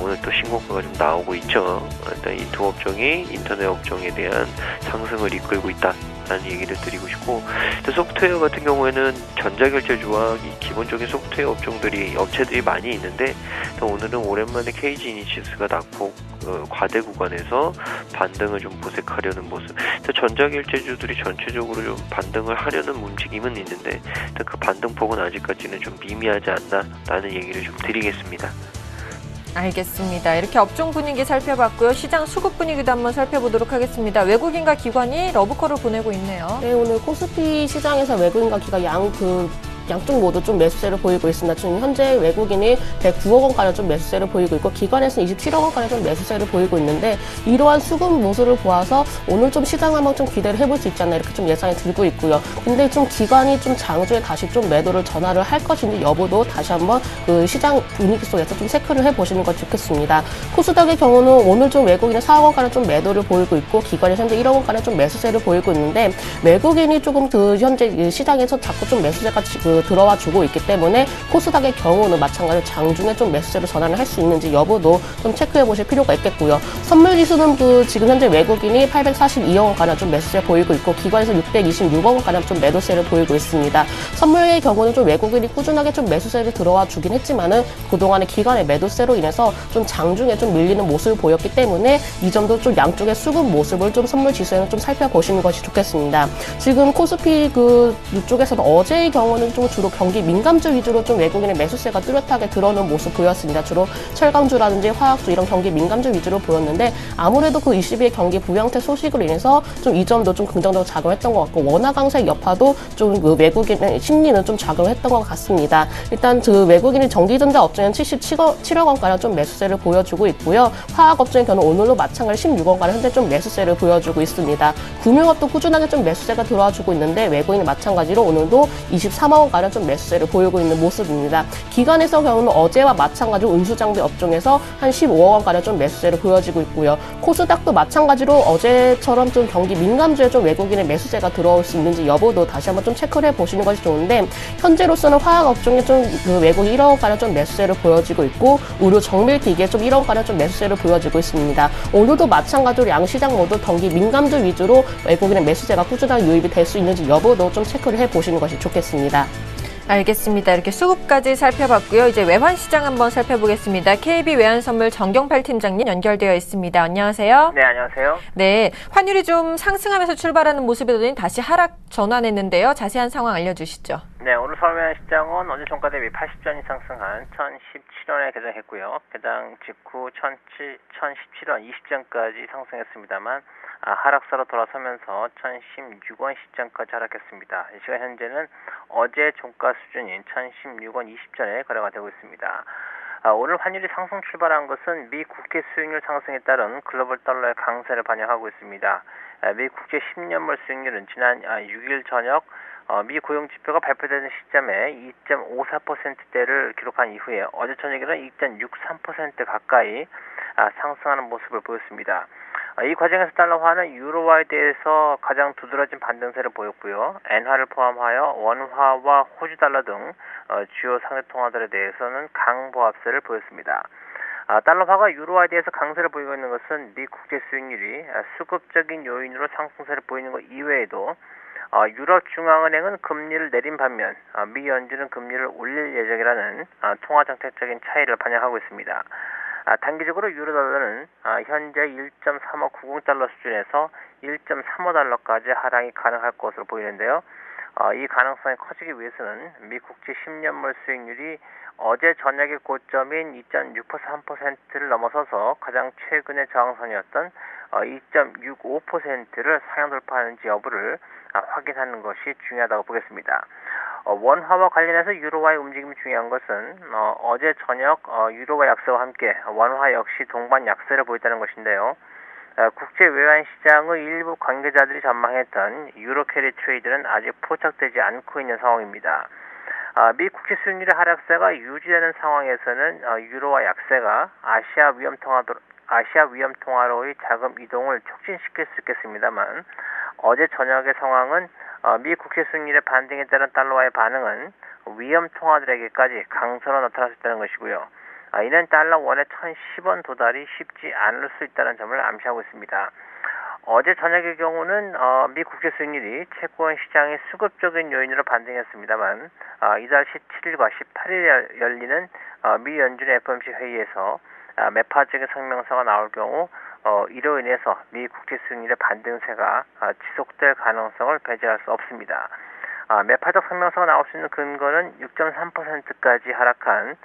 오늘 또 신고가가 좀 나오고 있죠. 일단 이 두 업종이 인터넷 업종에 대한 상승을 이끌고 있다라는 얘기를 드리고 싶고, 또 소프트웨어 같은 경우에는 전자결제주와 이 기본적인 소프트웨어 업체들이 많이 있는데, 또 오늘은 오랜만에 KG 이니시스가 낙폭 과대 구간에서 반등을 좀 모색하려는 모습. 또 전자결제주들이 전체적으로 좀 반등을 하려는 움직임은 있는데, 또 그 반등폭은 아직까지는 좀 미미하지 않나라는 얘기를 좀 드리겠습니다. 알겠습니다. 이렇게 업종 분위기 살펴봤고요. 시장 수급 분위기도 한번 살펴보도록 하겠습니다. 외국인과 기관이 러브콜을 보내고 있네요. 네, 오늘 코스피 시장에서 외국인과 기관 양쪽 모두 좀 매수세를 보이고 있습니다. 지금 현재 외국인이 109억 원가량 좀 매수세를 보이고 있고, 기관에서는 27억 원가량 좀 매수세를 보이고 있는데, 이러한 수급 모습을 보아서 오늘 좀 시장 한번 좀 기대를 해볼 수 있지 않나 이렇게 좀 예상이 들고 있고요. 근데 좀 기관이 좀 장주에 다시 좀 매도를 전환을 할 것인지 여부도 다시 한번 그 시장 분위기 속에서 좀 체크를 해보시는 것 좋겠습니다. 코스닥의 경우는 오늘 좀 외국인은 4억 원가량 좀 매도를 보이고 있고, 기관이 현재 1억 원가량 좀 매수세를 보이고 있는데, 외국인이 조금 현재 시장에서 자꾸 좀 매수세가 들어와 주고 있기 때문에 코스닥의 경우는 마찬가지로 장중에 좀 매수세로 전환을 할 수 있는지 여부도 좀 체크해 보실 필요가 있겠고요. 선물지수는 지금 현재 외국인이 842억 원가량 좀 매수세 보이고 있고, 기관에서 626억 원가량 좀 매도세를 보이고 있습니다. 선물의 경우는 좀 외국인이 꾸준하게 좀 매수세를 들어와 주긴 했지만은 그동안의 기관의 매도세로 인해서 좀 장중에 좀 밀리는 모습을 보였기 때문에, 이 점도 좀 양쪽의 수급 모습을 좀 선물지수에는 좀 살펴보시는 것이 좋겠습니다. 지금 코스피 이쪽에서는 어제의 경우는 좀 주로 경기 민감주 위주로 좀 외국인의 매수세가 뚜렷하게 들어오는 모습 보였습니다. 주로 철강주라든지 화학주 이런 경기 민감주 위주로 보였는데, 아무래도 그 22의 경기 부양태 소식으로 인해서 좀 이 점도 좀 긍정적으로 작용했던 것 같고, 원화 강세 여파도 좀 그 외국인의 심리는 좀 작용을 했던 것 같습니다. 일단 그 외국인이 전기전자 업종에는 77억 원가량 좀 매수세를 보여주고 있고요. 화학 업종의 경우는 오늘도 마찬가지 16억 원가량 현재 좀 매수세를 보여주고 있습니다. 금융업도 꾸준하게 좀 매수세가 들어와주고 있는데, 외국인이 마찬가지로 오늘도 23억 원가량 좀 매수세를 보이고 있는 모습입니다. 기관에서 경우는 어제와 마찬가지로 운수장비 업종에서 한 15억 원가량 좀 매수세를 보여지고 있고요. 코스닥도 마찬가지로 어제처럼 좀 경기 민감주에 좀 외국인의 매수세가 들어올 수 있는지 여부도 다시 한번 좀 체크를 해보시는 것이 좋은데, 현재로서는 화학 업종에 좀 그 외국인 1억 원가량 좀 매수세를 보여지고 있고, 의료 정밀기기에 좀 1억 원가량 좀 매수세를 보여지고 있습니다. 오늘도 마찬가지로 양시장 모두 경기 민감주 위주로 외국인의 매수세가 꾸준하게 유입이 될 수 있는지 여부도 좀 체크를 해보시는 것이 좋겠습니다. 알겠습니다. 이렇게 수급까지 살펴봤고요. 이제 외환시장 한번 살펴보겠습니다. KB 외환선물 정경팔 팀장님 연결되어 있습니다. 안녕하세요. 네, 안녕하세요. 네, 환율이 좀 상승하면서 출발하는 모습이더니 다시 하락 전환했는데요. 자세한 상황 알려주시죠. 네, 오늘 서울외환시장은 어제 종가 대비 80전 이상 상승한 1017원에 개장했고요. 개장 직후 1017원 20전까지 상승했습니다만 하락세로 돌아서면서 1016원 시장까지 하락했습니다. 이 시간 현재는 어제 종가 수준인 1016원 20전에 거래가 되고 있습니다. 오늘 환율이 상승 출발한 것은 미 국채 수익률 상승에 따른 글로벌 달러의 강세를 반영하고 있습니다. 미 국채 10년물 수익률은 지난 6일 저녁 미 고용지표가 발표되는 시점에 2.54%대를 기록한 이후에 어제 저녁에는 2.63% 가까이 상승하는 모습을 보였습니다. 이 과정에서 달러화는 유로화에 대해서 가장 두드러진 반등세를 보였고요. 엔화를 포함하여 원화와 호주 달러 등 주요 상대 통화들에 대해서는 강보합세를 보였습니다. 달러화가 유로화에 대해서 강세를 보이고 있는 것은 미 국제 수익률이 수급적인 요인으로 상승세를 보이는 것 이외에도 유럽중앙은행은 금리를 내린 반면 미 연준은 금리를 올릴 예정이라는 통화정책적인 차이를 반영하고 있습니다. 단기적으로 유로달러는 현재 1.3590달러 수준에서 1.35달러까지 하락이 가능할 것으로 보이는데요. 이 가능성이 커지기 위해서는 미 국채 10년물 수익률이 어제 저녁의 고점인 2.63%를 넘어서서 가장 최근의 저항선이었던 2.65%를 상향 돌파하는지 여부를 확인하는 것이 중요하다고 보겠습니다. 원화와 관련해서 유로화의 움직임이 중요한 것은 어제 저녁 유로화 약세와 함께 원화 역시 동반 약세를 보였다는 것인데요. 국제 외환 시장의 일부 관계자들이 전망했던 유로 캐리 트레이드는 아직 포착되지 않고 있는 상황입니다. 미 국채 수익률의 하락세가 유지되는 상황에서는 유로화 약세가 아시아 위험 통화로의 자금 이동을 촉진시킬 수 있겠습니다만 어제 저녁의 상황은 미 국채 수익률의 반등에 따른 달러와의 반응은 위험 통화들에게까지 강세로 나타날 수 있다는 것이고요. 이는 달러 원의 1010원 도달이 쉽지 않을 수 있다는 점을 암시하고 있습니다. 어제 저녁의 경우는 미 국채 수익률이 채권 시장의 수급적인 요인으로 반등했습니다만 이달 17일과 18일에 열리는 미 연준의 FOMC 회의에서 매파적인 성명서가 나올 경우 이로 인해서 미 국채 수익률의 반등세가 지속될 가능성을 배제할 수 없습니다. 매파적 성명서가 나올 수 있는 근거는 6.3%까지 하락한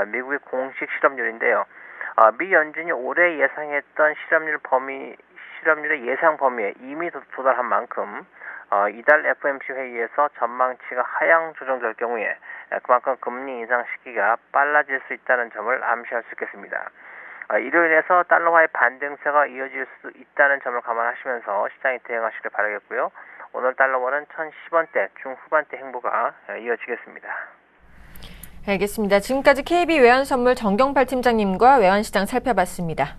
미국의 공식 실업률인데요. 미 연준이 올해 예상했던 실업률의 예상 범위에 이미 도달한 만큼 이달 FOMC 회의에서 전망치가 하향 조정될 경우에 그만큼 금리 인상 시기가 빨라질 수 있다는 점을 암시할 수 있겠습니다. 이로 인해서 달러화의 반등세가 이어질 수 있다는 점을 감안하시면서 시장이 대응하시길 바라겠고요. 오늘 달러원은 1010원대 중후반대 행보가 이어지겠습니다. 알겠습니다. 지금까지 KB 외환선물 정경팔 팀장님과 외환시장 살펴봤습니다.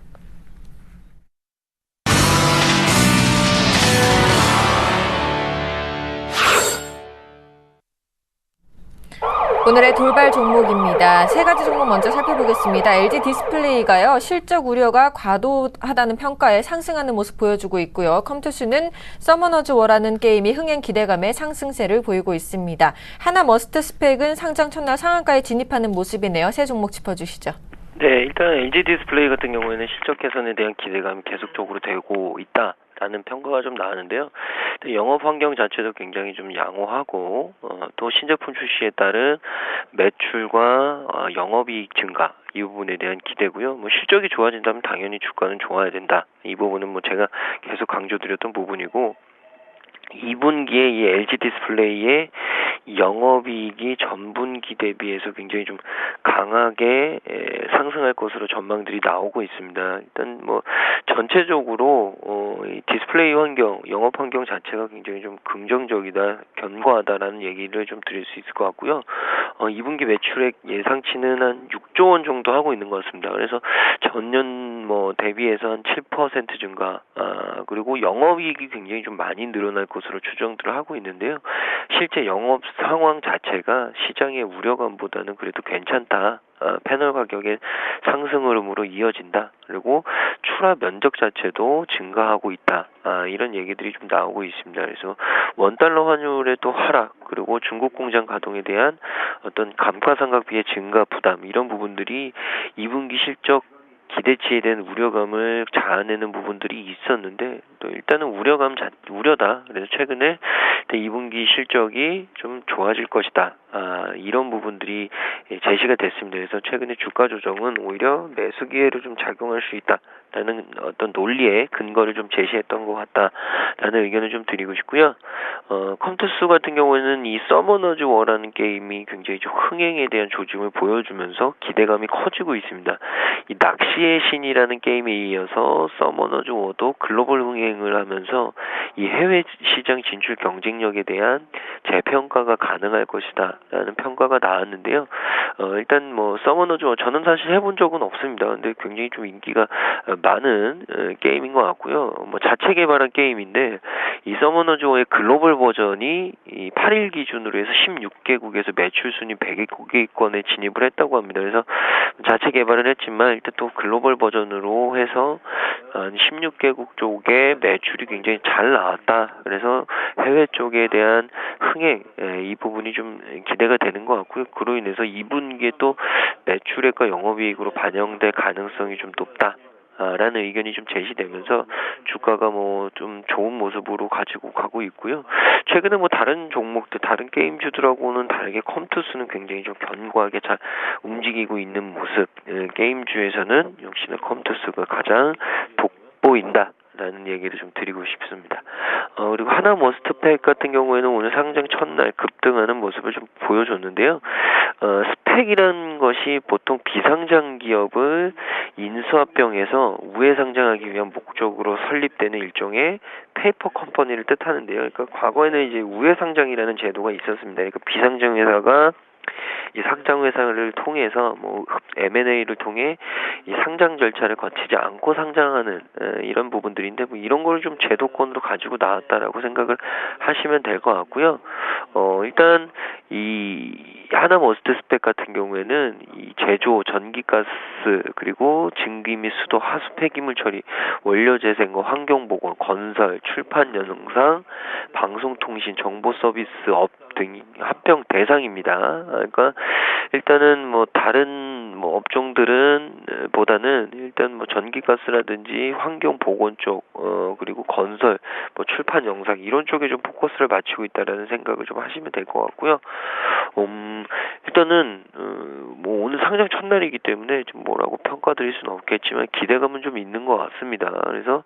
오늘의 돌발 종목입니다. 세 가지 종목 먼저 살펴보겠습니다. LG 디스플레이가요, 실적 우려가 과도하다는 평가에 상승하는 모습 보여주고 있고요. 컴투스는 서머너즈 워라는 게임이 흥행 기대감에 상승세를 보이고 있습니다. 하나 머스트 스펙은 상장 첫날 상한가에 진입하는 모습이네요. 세 종목 짚어주시죠. 네, 일단 LG 디스플레이 같은 경우에는 실적 개선에 대한 기대감이 계속적으로 되고 있다라는 평가가 좀 나왔는데요. 영업 환경 자체도 굉장히 좀 양호하고 또 신제품 출시에 따른 매출과 영업이익 증가 이 부분에 대한 기대고요. 뭐 실적이 좋아진다면 당연히 주가는 좋아야 된다. 이 부분은 뭐 제가 계속 강조드렸던 부분이고 2분기에 이 LG 디스플레이의 영업이익이 전분기 대비해서 굉장히 좀 강하게 상승할 것으로 전망들이 나오고 있습니다. 일단 뭐 전체적으로 이 디스플레이 환경, 영업 환경 자체가 굉장히 좀 긍정적이다, 견고하다라는 얘기를 좀 드릴 수 있을 것 같고요. 2분기 매출액 예상치는 한 6조 원 정도 하고 있는 것 같습니다. 그래서 전년 뭐 대비해서 한 7% 증가, 그리고 영업이익이 굉장히 좀 많이 늘어날 것으로 추정들을 하고 있는데요. 실제 영업 상황 자체가 시장의 우려감보다는 그래도 괜찮다. 패널 가격의 상승 흐름으로 이어진다. 그리고 출하 면적 자체도 증가하고 있다. 이런 얘기들이 좀 나오고 있습니다. 그래서 원달러 환율의 또 하락, 그리고 중국 공장 가동에 대한 어떤 감가상각비의 증가 부담, 이런 부분들이 2분기 실적 기대치에 대한 우려감을 자아내는 부분들이 있었는데 또 일단은 우려다. 그래서 최근에 2분기 실적이 좀 좋아질 것이다. 이런 부분들이 제시가 됐습니다. 그래서 최근에 주가 조정은 오히려 매수 기회로 좀 작용할 수 있다라는 어떤 논리의 근거를 좀 제시했던 것 같다라는 의견을 좀 드리고 싶고요. 컴투스 같은 경우에는 이 서머너즈 워라는 게임이 굉장히 좀 흥행에 대한 조짐을 보여주면서 기대감이 커지고 있습니다. 이 낚시의 신이라는 게임에 이어서 서머너즈 워도 글로벌 흥행을 하면서 이 해외 시장 진출 경쟁력에 대한 재평가가 가능할 것이다 라는 평가가 나왔는데요. 일단 서머너즈 워 저는 사실 해본 적은 없습니다. 근데 굉장히 좀 인기가 많은 게임인 것 같고요. 자체 개발한 게임인데 이 서머너즈 워의 글로벌 버전이 이 8일 기준으로 해서 16개국에서 매출 순위 100개국권에 진입을 했다고 합니다. 그래서 자체 개발을 했지만 일단 또 글로벌 버전으로 해서 16개국 쪽에 매출이 굉장히 잘 나왔다. 그래서 해외 쪽에 대한 흥행 이 부분이 좀 기대가 되는 것 같고요. 그로 인해서 2분기에 또 매출액과 영업이익으로 반영될 가능성이 좀 높다. 라는 의견이 좀 제시되면서 주가가 좀 좋은 모습으로 가지고 가고 있고요. 최근에 다른 종목들, 다른 게임주들하고는 다르게 컴투스는 굉장히 좀 견고하게 잘 움직이고 있는 모습. 게임주에서는 역시나 컴투스가 가장 돋보인다. 라는 얘기를 좀 드리고 싶습니다. 그리고 하나 머스트팩 같은 경우에는 오늘 상장 첫날 급등하는 모습을 좀 보여줬는데요. 스펙이라는 것이 보통 비상장 기업을 인수합병해서 우회 상장하기 위한 목적으로 설립되는 일종의 페이퍼 컴퍼니를 뜻하는데요. 그러니까 과거에는 이제 우회 상장이라는 제도가 있었습니다. 그러니까 비상장 회사가 이 상장 회사를 통해서 M&A를 통해 이 상장 절차를 거치지 않고 상장하는 이런 부분들인데 이런 걸 좀 제도권으로 가지고 나왔다라고 생각을 하시면 될 것 같고요. 일단 이 하나 머스트 스펙 같은 경우에는 이 제조, 전기가스 그리고 증기 및 수도, 하수 폐기물 처리, 원료 재생과 환경보건, 건설, 출판, 영상, 방송통신, 정보 서비스업 등 합병 대상입니다. 그러니까 일단은 다른 업종들은 보다는 일단 전기가스라든지 환경보건 쪽 그리고 건설, 출판 영상 이런 쪽에 좀 포커스를 맞추고 있다라는 생각을 좀 하시면 될 것 같고요. 일단은 오늘 상장 첫날이기 때문에 좀 뭐라고 평가드릴 수는 없겠지만 기대감은 좀 있는 것 같습니다. 그래서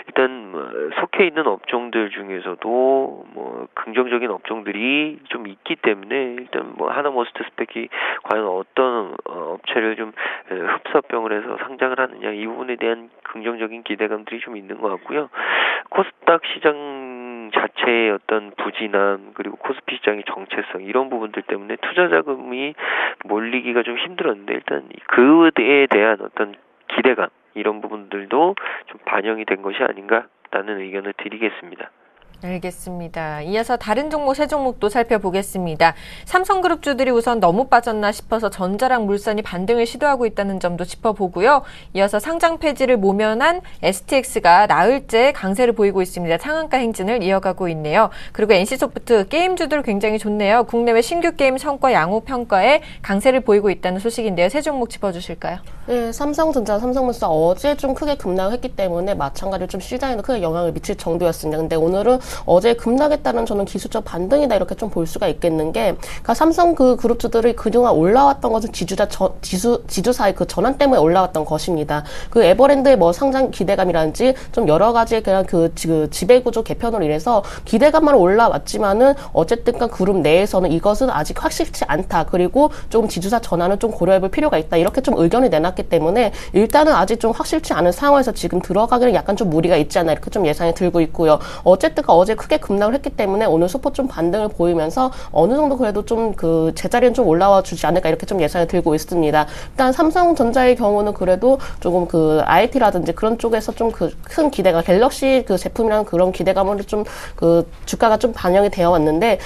일단 속해 있는 업종들 중에서도 긍정적인 업종들이 좀 있기 때문에 일단 하나 머스트 스펙이 과연 어떤 업체를 좀 흡사병을 해서 상장을 하느냐 이 부분에 대한 긍정적인 기대감들이 좀 있는 것 같고요. 코스닥 시장 자체의 어떤 부진함 그리고 코스피 시장의 정체성 이런 부분들 때문에 투자 자금이 몰리기가 좀 힘들었는데 일단 그에 대한 어떤 기대감 이런 부분들도 좀 반영이 된 것이 아닌가라는 의견을 드리겠습니다. 알겠습니다. 이어서 다른 종목 세 종목도 살펴보겠습니다. 삼성그룹주들이 우선 너무 빠졌나 싶어서 전자랑 물산이 반등을 시도하고 있다는 점도 짚어보고요. 이어서 상장 폐지를 모면한 STX가 나흘째 강세를 보이고 있습니다. 상한가 행진을 이어가고 있네요. 그리고 NC소프트 게임주들 굉장히 좋네요. 국내외 신규 게임 성과 양호 평가에 강세를 보이고 있다는 소식인데요. 세 종목 짚어주실까요? 네, 삼성전자, 삼성물산 어제 좀 크게 급락했기 때문에 마찬가지로 좀 시장에도 크게 영향을 미칠 정도였습니다. 근데 오늘은 어제 급락에 따른 저는 기술적 반등이다 이렇게 좀 볼 수가 있겠는 게, 그러니까 삼성 그 그룹주들이 그동안 올라왔던 것은 지주사의 그 전환 때문에 올라왔던 것입니다. 그 에버랜드의 상장 기대감이라든지 좀 여러 가지의 그냥 그 지배구조 개편으로 인해서 기대감만 올라왔지만은 어쨌든 그룹 내에서는 이것은 아직 확실치 않다. 그리고 조금 지주사 전환을 좀 고려해볼 필요가 있다. 이렇게 좀 의견이 내놨기 때문에 일단은 아직 좀 확실치 않은 상황에서 지금 들어가기는 약간 좀 무리가 있지 않나 이렇게 좀 예상이 들고 있고요. 어쨌든 어제 크게 급락을 했기 때문에 오늘 소폭 좀 반등을 보이면서 어느 정도 그래도 좀 그 제자리는 좀 올라와 주지 않을까 이렇게 좀 예상이 들고 있습니다. 일단 삼성전자의 경우는 그래도 조금 그 IT라든지 그런 쪽에서 좀 그 큰 기대가 갤럭시 그 제품이라는 그런 기대감으로 좀 그 주가가 좀 반영이 되어 왔는데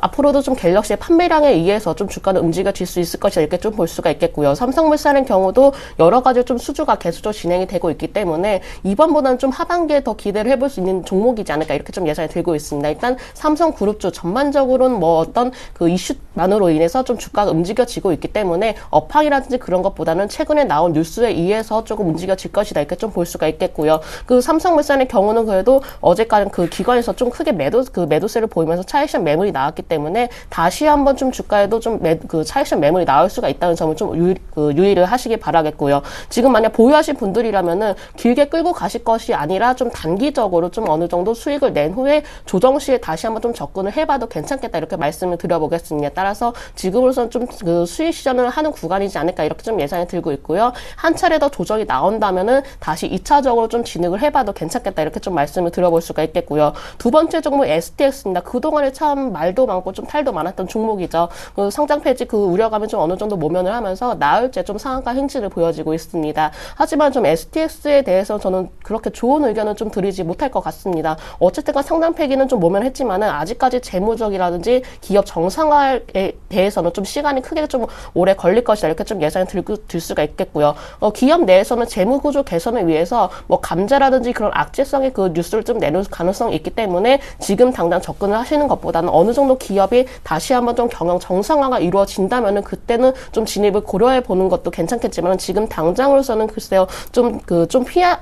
앞으로도 좀 갤럭시의 판매량에 의해서 좀 주가는 움직여질 수 있을 것이다 이렇게 좀 볼 수가 있겠고요. 삼성물산의 경우도 여러 가지 좀 수주가 계속적으로 진행이 되고 있기 때문에 이번보다는 좀 하반기에 더 기대를 해볼 수 있는 종목이지 않을까 이렇게 좀 좀 예상이 들고 있습니다. 일단 삼성그룹주 전반적으로는 뭐 어떤 그 이슈만으로 인해서 좀 주가가 움직여지고 있기 때문에 업황이라든지 그런 것보다는 최근에 나온 뉴스에 의해서 조금 움직여질 것이다 이렇게 좀 볼 수가 있겠고요. 그 삼성물산의 경우는 그래도 어제까지 그 기관에서 좀 크게 매도세를 보이면서 차익실현 매물이 나왔기 때문에 다시 한번 좀 주가에도 좀 차익실현 매물이 나올 수가 있다는 점을 좀 유의를 하시기 바라겠고요. 지금 만약 보유하신 분들이라면은 길게 끌고 가실 것이 아니라 좀 단기적으로 좀 어느 정도 수익을 낸 후에 조정 시에 다시 한번 좀 접근을 해봐도 괜찮겠다 이렇게 말씀을 드려보겠습니다. 따라서 지금으로서는 좀 그 수익 시전을 하는 구간이지 않을까 이렇게 좀 예상이 들고 있고요. 한 차례 더 조정이 나온다면은 다시 2차적으로 좀 진입을 해봐도 괜찮겠다 이렇게 좀 말씀을 드려볼 수가 있겠고요. 두 번째 종목 STX입니다. 그동안에 참 말도 많고 좀 탈도 많았던 종목이죠. 그 상장 폐지 그 우려감이 좀 어느 정도 모면을 하면서 나흘째 좀 상한가 행진을 보여지고 있습니다. 하지만 좀 STX에 대해서 저는 그렇게 좋은 의견은 좀 드리지 못할 것 같습니다. 어쨌든 상장 폐기는 좀 모면했지만은 아직까지 재무적이라든지 기업 정상화에 대해서는 좀 시간이 크게 좀 오래 걸릴 것이다 이렇게 좀 예상이 들 수가 있겠고요. 기업 내에서는 재무 구조 개선을 위해서 뭐 감자라든지 그런 악재성의 그 뉴스를 좀 내놓을 가능성이 있기 때문에 지금 당장 접근을 하시는 것보다는 어느 정도 기업이 다시 한번 좀 경영 정상화가 이루어진다면은 그때는 좀 진입을 고려해 보는 것도 괜찮겠지만 지금 당장으로서는 글쎄요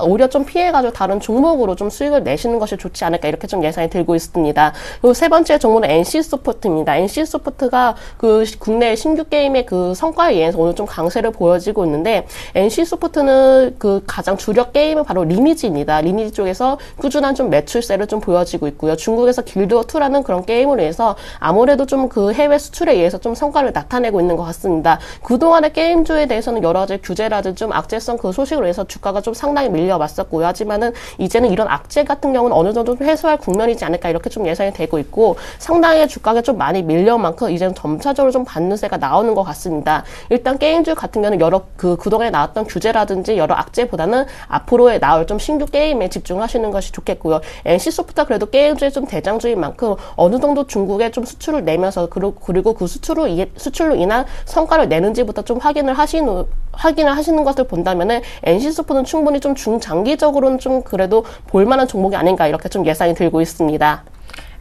오히려 좀 피해가지고 다른 종목으로 좀 수익을 내시는 것이 좋지 않을까 이렇게 좀 예상이 들고 있습니다. 그리고 세 번째 종목은 NC소프트입니다. NC소프트가 그 국내 신규 게임의 그 성과에 의해서 오늘 좀 강세를 보여지고 있는데 NC소프트는 그 가장 주력 게임은 바로 리니지입니다. 리니지 쪽에서 꾸준한 좀 매출세를 좀 보여지고 있고요. 중국에서 길드워2라는 그런 게임으로 해서 아무래도 좀 그 해외 수출에 의해서 좀 성과를 나타내고 있는 것 같습니다. 그동안의 게임주에 대해서는 여러 가지 규제라든지 좀 악재성 그 소식으로 해서 주가가 좀 상당히 밀려왔었고요. 하지만은 이제는 이런 악재 같은 경우는 어느 정도 좀 해소할 국면이지 않을까 이렇게 좀 예상이 되고 있고 상당히 주가가 좀 많이 밀려온 만큼 이제는 점차적으로 좀 반등세가 나오는 것 같습니다. 일단 게임주 같은 경우는 여러 그동안에 나왔던 규제라든지 여러 악재보다는 앞으로에 나올 좀 신규 게임에 집중하시는 것이 좋겠고요. NC소프트가 그래도 게임주의 좀 대장주인 만큼 어느 정도 중국에 좀 수출을 내면서 그리고 그 수출로 인한 성과를 내는지부터 좀 확인을 하시는 것을 본다면은 NC소프트는 충분히 좀 중장기적으로는 좀 그래도 볼만한 종목이 아닌가 이렇게 좀 예상이 들고 있습니다.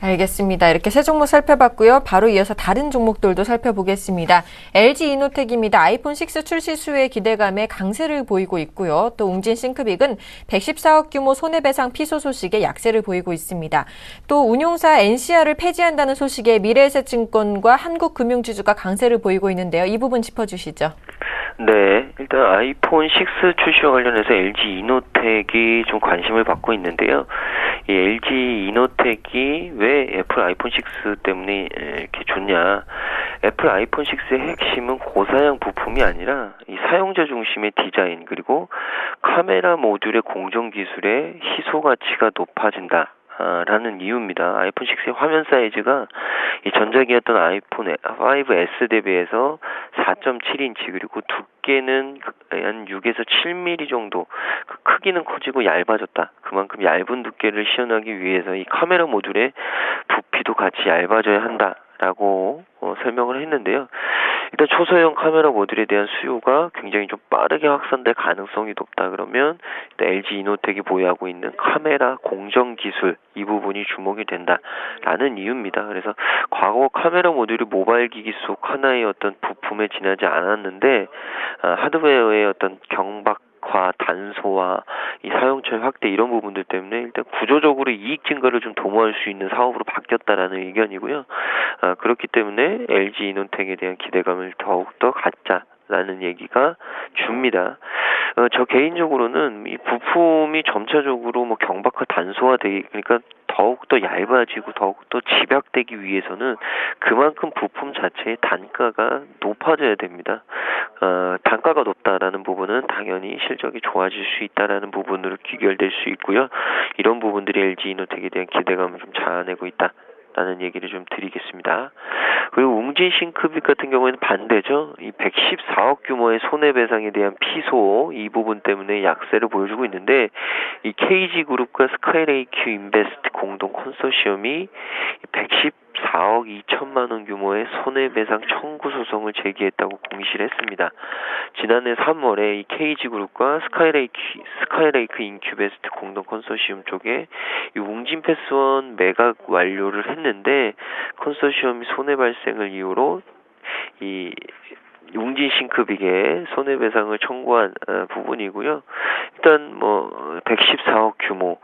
알겠습니다. 이렇게 세 종목 살펴봤고요. 바로 이어서 다른 종목들도 살펴보겠습니다. LG이노텍입니다. 아이폰 6 출시 수의 기대감에 강세를 보이고 있고요. 또 웅진 싱크빅은 114억 규모 손해배상 피소 소식에 약세를 보이고 있습니다. 또 운용사 NCR을 폐지한다는 소식에 미래에셋증권과 한국금융지주가 강세를 보이고 있는데요. 이 부분 짚어주시죠. 네, 일단 아이폰 6 출시와 관련해서 LG이노텍이 좀 관심을 받고 있는데요. 이 LG이노텍이 왜 애플 아이폰 6 때문에 이렇게 좋냐? 애플 아이폰 6의 핵심은 고사양 부품이 아니라 이 사용자 중심의 디자인 그리고 카메라 모듈의 공정 기술의 희소 가치가 높아진다. 라는 이유입니다. 아이폰 6의 화면 사이즈가 이 전작이었던 아이폰 5S 대비해서 4.7인치 그리고 두께는 한 6에서 7mm 정도 그 크기는 커지고 얇아졌다. 그만큼 얇은 두께를 시연하기 위해서 이 카메라 모듈의 부피도 같이 얇아져야 한다라고 설명을 했는데요. 일단 초소형 카메라 모듈에 대한 수요가 굉장히 좀 빠르게 확산될 가능성이 높다 그러면 LG이노텍이 보유하고 있는 카메라 공정 기술 이 부분이 주목이 된다라는 이유입니다. 그래서 과거 카메라 모듈이 모바일 기기 속 하나의 어떤 부품에 지나지 않았는데 하드웨어의 어떤 경박 단소와 이 사용처의 확대 이런 부분들 때문에 일단 구조적으로 이익 증가를 좀 도모할 수 있는 사업으로 바뀌었다라는 의견이고요. 그렇기 때문에 LG이노텍에 대한 기대감을 더욱더 갖자라는 얘기가 줍니다. 저 개인적으로는 이 부품이 점차적으로 뭐 경박화 단소화되기 그러니까 더욱더 얇아지고 더욱더 집약되기 위해서는 그만큼 부품 자체의 단가가 높아져야 됩니다. 단가가 높다라는 부분은 당연히 실적이 좋아질 수 있다라는 부분으로 귀결될 수 있고요. 이런 부분들이 LG이노텍에 대한 기대감을 좀 자아내고 있다. 라는 얘기를 좀 드리겠습니다. 그리고 웅진 싱크빅 같은 경우에는 반대죠. 이 114억 규모의 손해배상에 대한 피소 이 부분 때문에 약세를 보여주고 있는데 이 KG그룹과 스카이레이큐 인베스트 공동 컨소시엄이 114 4억 2천만 원 규모의 손해배상 청구 소송을 제기했다고 공시를 했습니다. 지난해 3월에 이 KG그룹과 스카이레이크 인큐베스트 공동 컨소시엄 쪽에 이 웅진 패스원 매각 완료를 했는데 컨소시엄이 손해 발생을 이유로 이 웅진 싱크빅에 손해배상을 청구한 부분이고요. 일단 114억 규모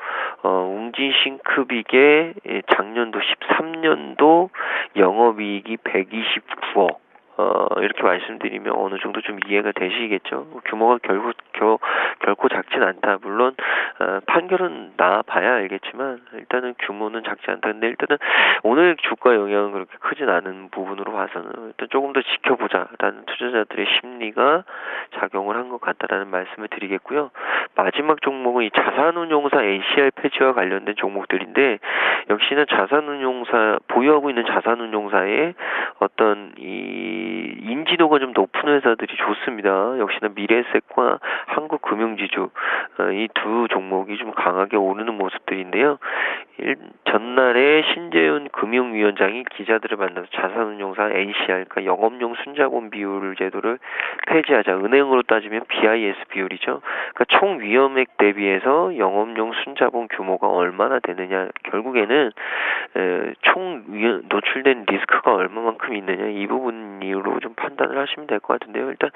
웅진 싱크빅의 작년도 13년도 영업이익이 129억 이렇게 말씀드리면 어느 정도 좀 이해가 되시겠죠. 규모가 결코 작진 않다. 물론 판결은 나와봐야 알겠지만 일단은 규모는 작지 않다. 근데 일단은 오늘 주가 영향은 그렇게 크진 않은 부분으로 봐서는 일단 조금 더 지켜보자라는 투자자들의 심리가 작용을 한 것 같다라는 말씀을 드리겠고요. 마지막 종목은 이 자산운용사 NCR 폐지와 관련된 종목들인데 역시나 보유하고 있는 자산운용사의 어떤 인지도가 좀 높은 회사들이 좋습니다. 역시나 미래에셋과 한국금융지주 이 두 종목이 좀 강하게 오르는 모습들인데요. 전날에 신재훈 금융위원장이 기자들을 만나서 자산운용사 NCR, 그러니까 영업용 순자본 비율 제도를 폐지하자. 은행으로 따지면 BIS 비율이죠. 그러니까 총 위험액 대비해서 영업용 순자본 규모가 얼마나 되느냐. 결국에는 총 노출된 리스크가 얼마만큼 있느냐 이 부분으로 좀 판단을 하시면 될 것 같은데요. 일단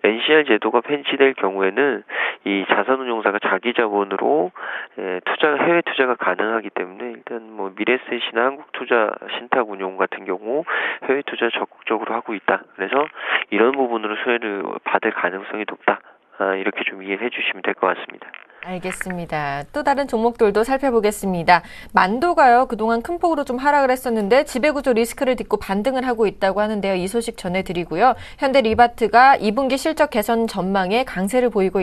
NCR 제도가 폐지될 경우에는 이 자산운용사가 자기 자본으로 해외 투자가 가능하기 때문에 일단 미래셋이나 한국투자신탁운용 같은 경우 해외 투자 적극적으로 하고 있다. 그래서 이런 부분으로 수혜를 받을 가능성이 높다. 이렇게 좀 이해해 주시면 될 것 같습니다. 알겠습니다. 또 다른 종목들도 살펴보겠습니다. 만도가요, 그동안 큰 폭으로 좀 하락을 했었는데 지배구조 리스크를 딛고 반등을 하고 있다고 하는데요. 이 소식 전해드리고요. 현대리바트가 2분기 실적 개선 전망에 강세를 보이고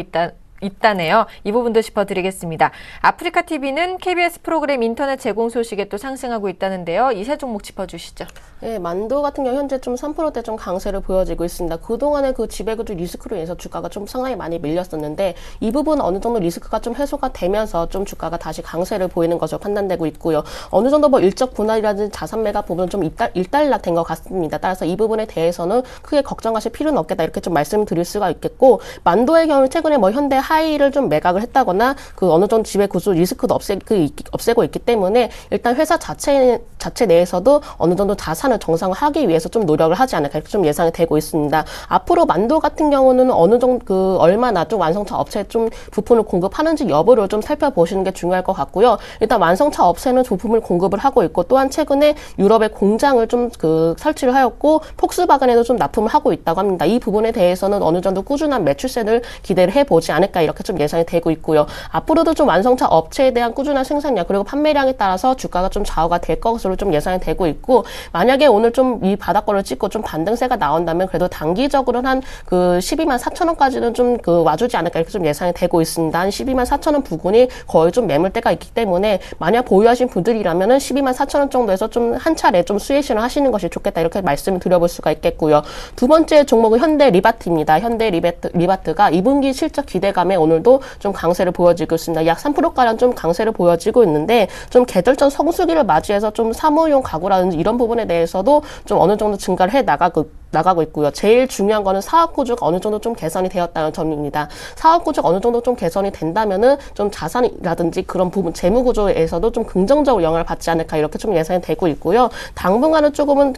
있다네요. 이 부분도 짚어드리겠습니다. 아프리카TV는 KBS 프로그램 인터넷 제공 소식에 또 상승하고 있다는데요. 이 세 종목 짚어주시죠. 네, 만도 같은 경우 현재 좀 3%대 좀 강세를 보여지고 있습니다. 그동안의 그 지배구조 리스크로 인해서 주가가 좀 상당히 많이 밀렸었는데 이 부분 어느 정도 리스크가 좀 해소가 되면서 좀 주가가 다시 강세를 보이는 것으로 판단되고 있고요. 어느 정도 일적 분할이라든지 자산 매각 부분은 좀 일단락된 것 같습니다. 따라서 이 부분에 대해서는 크게 걱정하실 필요는 없겠다 이렇게 좀 말씀드릴 수가 있겠고 만도의 경우 최근에 현대 하이를 좀 매각을 했다거나 그 어느 정도 지배구조 리스크도 없애고 있기 때문에 일단 회사 자체 내에서도 어느 정도 자산을 정상화하기 위해서 좀 노력을 하지 않을까 이렇게 좀 예상이 되고 있습니다. 앞으로 만도 같은 경우는 어느 정도 얼마나 좀 완성차 업체에 좀 부품을 공급하는지 여부를 좀 살펴보시는 게 중요할 것 같고요. 일단 완성차 업체는 부품을 공급을 하고 있고 또한 최근에 유럽의 공장을 좀 설치를 하였고 폭스바겐에도 좀 납품을 하고 있다고 합니다. 이 부분에 대해서는 어느 정도 꾸준한 매출세를 기대를 해보지 않을까 이렇게 좀 예상이 되고 있고요. 앞으로도 좀 완성차 업체에 대한 꾸준한 생산량 그리고 판매량에 따라서 주가가 좀 좌우가 될 것으로 좀 예상이 되고 있고 만약에 오늘 좀 이 바닥권을 찍고 좀 반등세가 나온다면 그래도 단기적으로는 한 12만 4천 원까지는 좀 와주지 않을까 이렇게 좀 예상이 되고 있습니다. 한 12만 4천 원 부근이 거의 좀 매물대가 있기 때문에 만약 보유하신 분들이라면은 12만 4천 원 정도에서 좀 한 차례 좀 수익 실현 하시는 것이 좋겠다 이렇게 말씀을 드려볼 수가 있겠고요. 두 번째 종목은 현대리바트입니다. 현대리바트가 2분기 실적 기대감에 오늘도 좀 강세를 보여지고 있습니다. 약 3%가량 좀 강세를 보여지고 있는데 좀 계절적 성수기를 맞이해서 좀 사무용 가구라든지 이런 부분에 대해서도 좀 어느 정도 증가를 해 나가고 있고요. 제일 중요한 거는 사업 구조가 어느 정도 좀 개선이 되었다는 점입니다. 사업 구조가 어느 정도 좀 개선이 된다면은 좀 자산이라든지 그런 부분 재무 구조에서도 좀 긍정적으로 영향을 받지 않을까 이렇게 좀 예상이 되고 있고요. 당분간은 조금은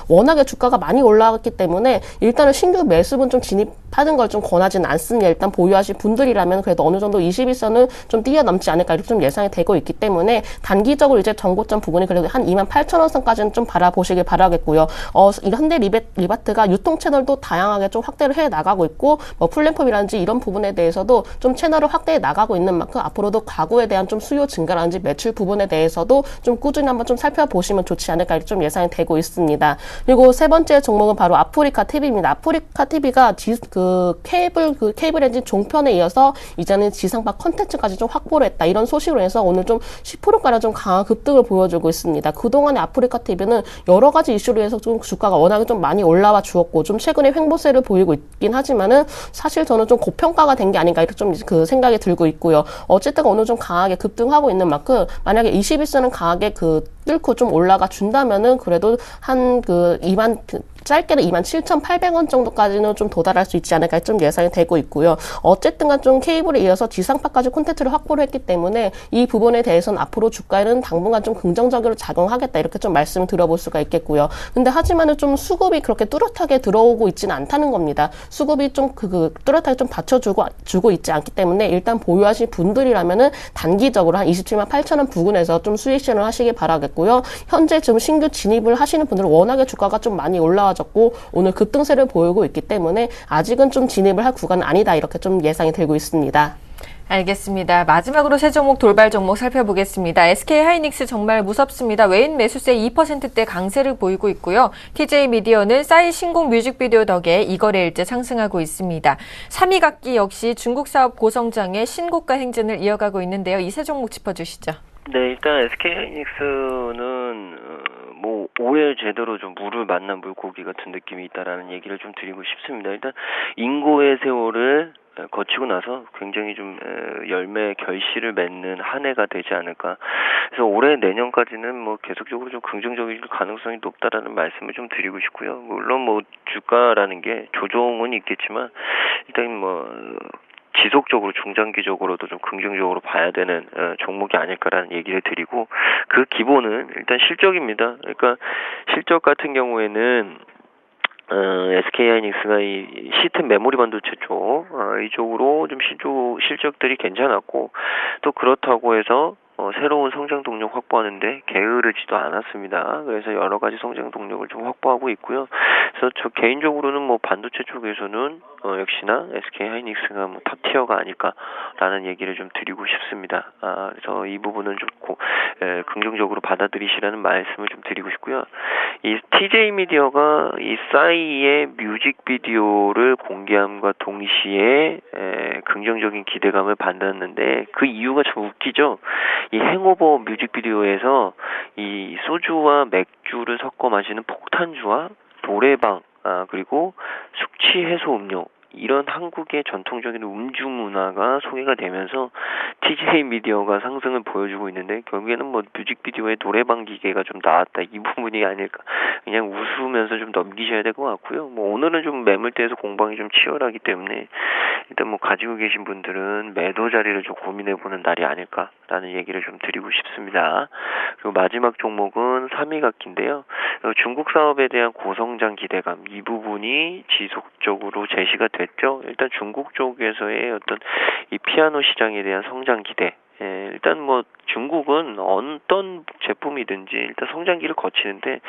워낙에 주가가 많이 올라갔기 때문에 일단은 신규 매수분 좀 진입하는 걸 좀 권하지는 않습니다. 일단 보유하신 분들이라면 그래도 어느 정도 21선은 좀 뛰어넘지 않을까 이렇게 좀 예상이 되고 있기 때문에 단기적으로 이제 정고점 부분이 그래도 한 28,000원 선까지는 좀 바라보시길 바라겠고요. 현대리바트가 유통 채널도 다양하게 좀 확대를 해 나가고 있고 플랫폼이라든지 이런 부분에 대해서도 좀 채널을 확대해 나가고 있는 만큼 앞으로도 가구에 대한 좀 수요 증가라든지 매출 부분에 대해서도 좀 꾸준히 한번 좀 살펴보시면 좋지 않을까 이렇게 좀 예상이 되고 있습니다. 그리고 세 번째 종목은 바로 아프리카TV입니다. 아프리카TV가 케이블 엔진 종편에 이어서 이제는 지상파 콘텐츠까지 좀 확보를 했다. 이런 소식으로 해서 오늘 좀 10%가량 좀 강한 급등을 보여주고 있습니다. 그동안의 아프리카TV는 여러 가지 이슈로 해서 좀 주가가 워낙에 좀 많이 올라와 주었고 좀 최근에 횡보세를 보이고 있긴 하지만은 사실 저는 좀 고평가가 된 게 아닌가 이렇게 좀 그 생각이 들고 있고요. 어쨌든 어느 좀 강하게 급등하고 있는 만큼 만약에 21선은 강하게 뚫고 좀 올라가 준다면은 그래도 한 짧게는 27,800원 정도까지는 좀 도달할 수 있지 않을까 좀 예상이 되고 있고요. 어쨌든간 좀 케이블에 이어서 지상파까지 콘텐츠를 확보를 했기 때문에 이 부분에 대해서는 앞으로 주가에는 당분간 좀 긍정적으로 작용하겠다 이렇게 좀 말씀을 드려볼 수가 있겠고요. 근데 하지만은 좀 수급이 그렇게 뚜렷하게 들어오고 있지는 않다는 겁니다. 수급이 좀 뚜렷하게 좀 받쳐주고 있지 않기 때문에 일단 보유하실 분들이라면은 단기적으로 한 27만 8천원 부근에서 좀 수익 실현을 하시길 바라겠고요. 현재 지금 신규 진입을 하시는 분들은 워낙에 주가가 좀 많이 올라와졌고 오늘 급등세를 보이고 있기 때문에 아직은 좀 진입을 할 구간은 아니다 이렇게 좀 예상이 들고 있습니다. 알겠습니다. 마지막으로 세 종목 돌발 종목 살펴보겠습니다. SK하이닉스 정말 무섭습니다. 외인 매수세 2%대 강세를 보이고 있고요. TJ미디어는 싸이 신곡 뮤직비디오 덕에 이거래일째 상승하고 있습니다. 3위 각기 역시 중국 사업 고성장의 신고가 행진을 이어가고 있는데요. 이 세 종목 짚어주시죠. 네, 일단 SK하이닉스는 올해 제대로 좀 물을 만난 물고기 같은 느낌이 있다라는 얘기를 좀 드리고 싶습니다. 일단 인고의 세월을 거치고 나서 굉장히 좀 열매 결실을 맺는 한 해가 되지 않을까. 그래서 올해 내년까지는 계속적으로 좀 긍정적일 가능성이 높다라는 말씀을 좀 드리고 싶고요. 물론 주가라는 게 조정은 있겠지만 일단 지속적으로 중장기적으로도 좀 긍정적으로 봐야 되는 종목이 아닐까라는 얘기를 드리고 그 기본은 일단 실적입니다. 그러니까 실적 같은 경우에는 SK하이닉스가 이 시스템 메모리 반도체 쪽 이쪽으로 좀 실적들이 괜찮았고 또 그렇다고 해서 새로운 성장 동력 확보하는데 게으르지도 않았습니다. 그래서 여러 가지 성장 동력을 좀 확보하고 있고요. 그래서 저 개인적으로는 반도체 쪽에서는 역시나 SK하이닉스가 탑티어가 아닐까라는 얘기를 좀 드리고 싶습니다. 그래서 이 부분은 좀 긍정적으로 받아들이시라는 말씀을 좀 드리고 싶고요. 이 TJ미디어가 이 싸이의 뮤직비디오를 공개함과 동시에 긍정적인 기대감을 받았는데 그 이유가 참 웃기죠. 이 행오버 뮤직비디오에서 이 소주와 맥주를 섞어 마시는 폭탄주와 노래방 그리고 숙취 해소 음료 이런 한국의 전통적인 음주 문화가 소개가 되면서 TJ미디어가 상승을 보여주고 있는데 결국에는 뮤직비디오에 노래방 기계가 좀 나왔다 이 부분이 아닐까 그냥 웃으면서 좀 넘기셔야 될 것 같고요. 오늘은 좀 매물대에서 공방이 좀 치열하기 때문에 일단 가지고 계신 분들은 매도 자리를 좀 고민해보는 날이 아닐까라는 얘기를 좀 드리고 싶습니다. 그리고 마지막 종목은 3위 각기인데요. 중국 사업에 대한 고성장 기대감 이 부분이 지속적으로 제시가 됐죠. 일단 중국 쪽에서의 어떤 이 피아노 시장에 대한 성장 기대 일단 중국은 어떤 제품이든지 일단 성장기를 거치는데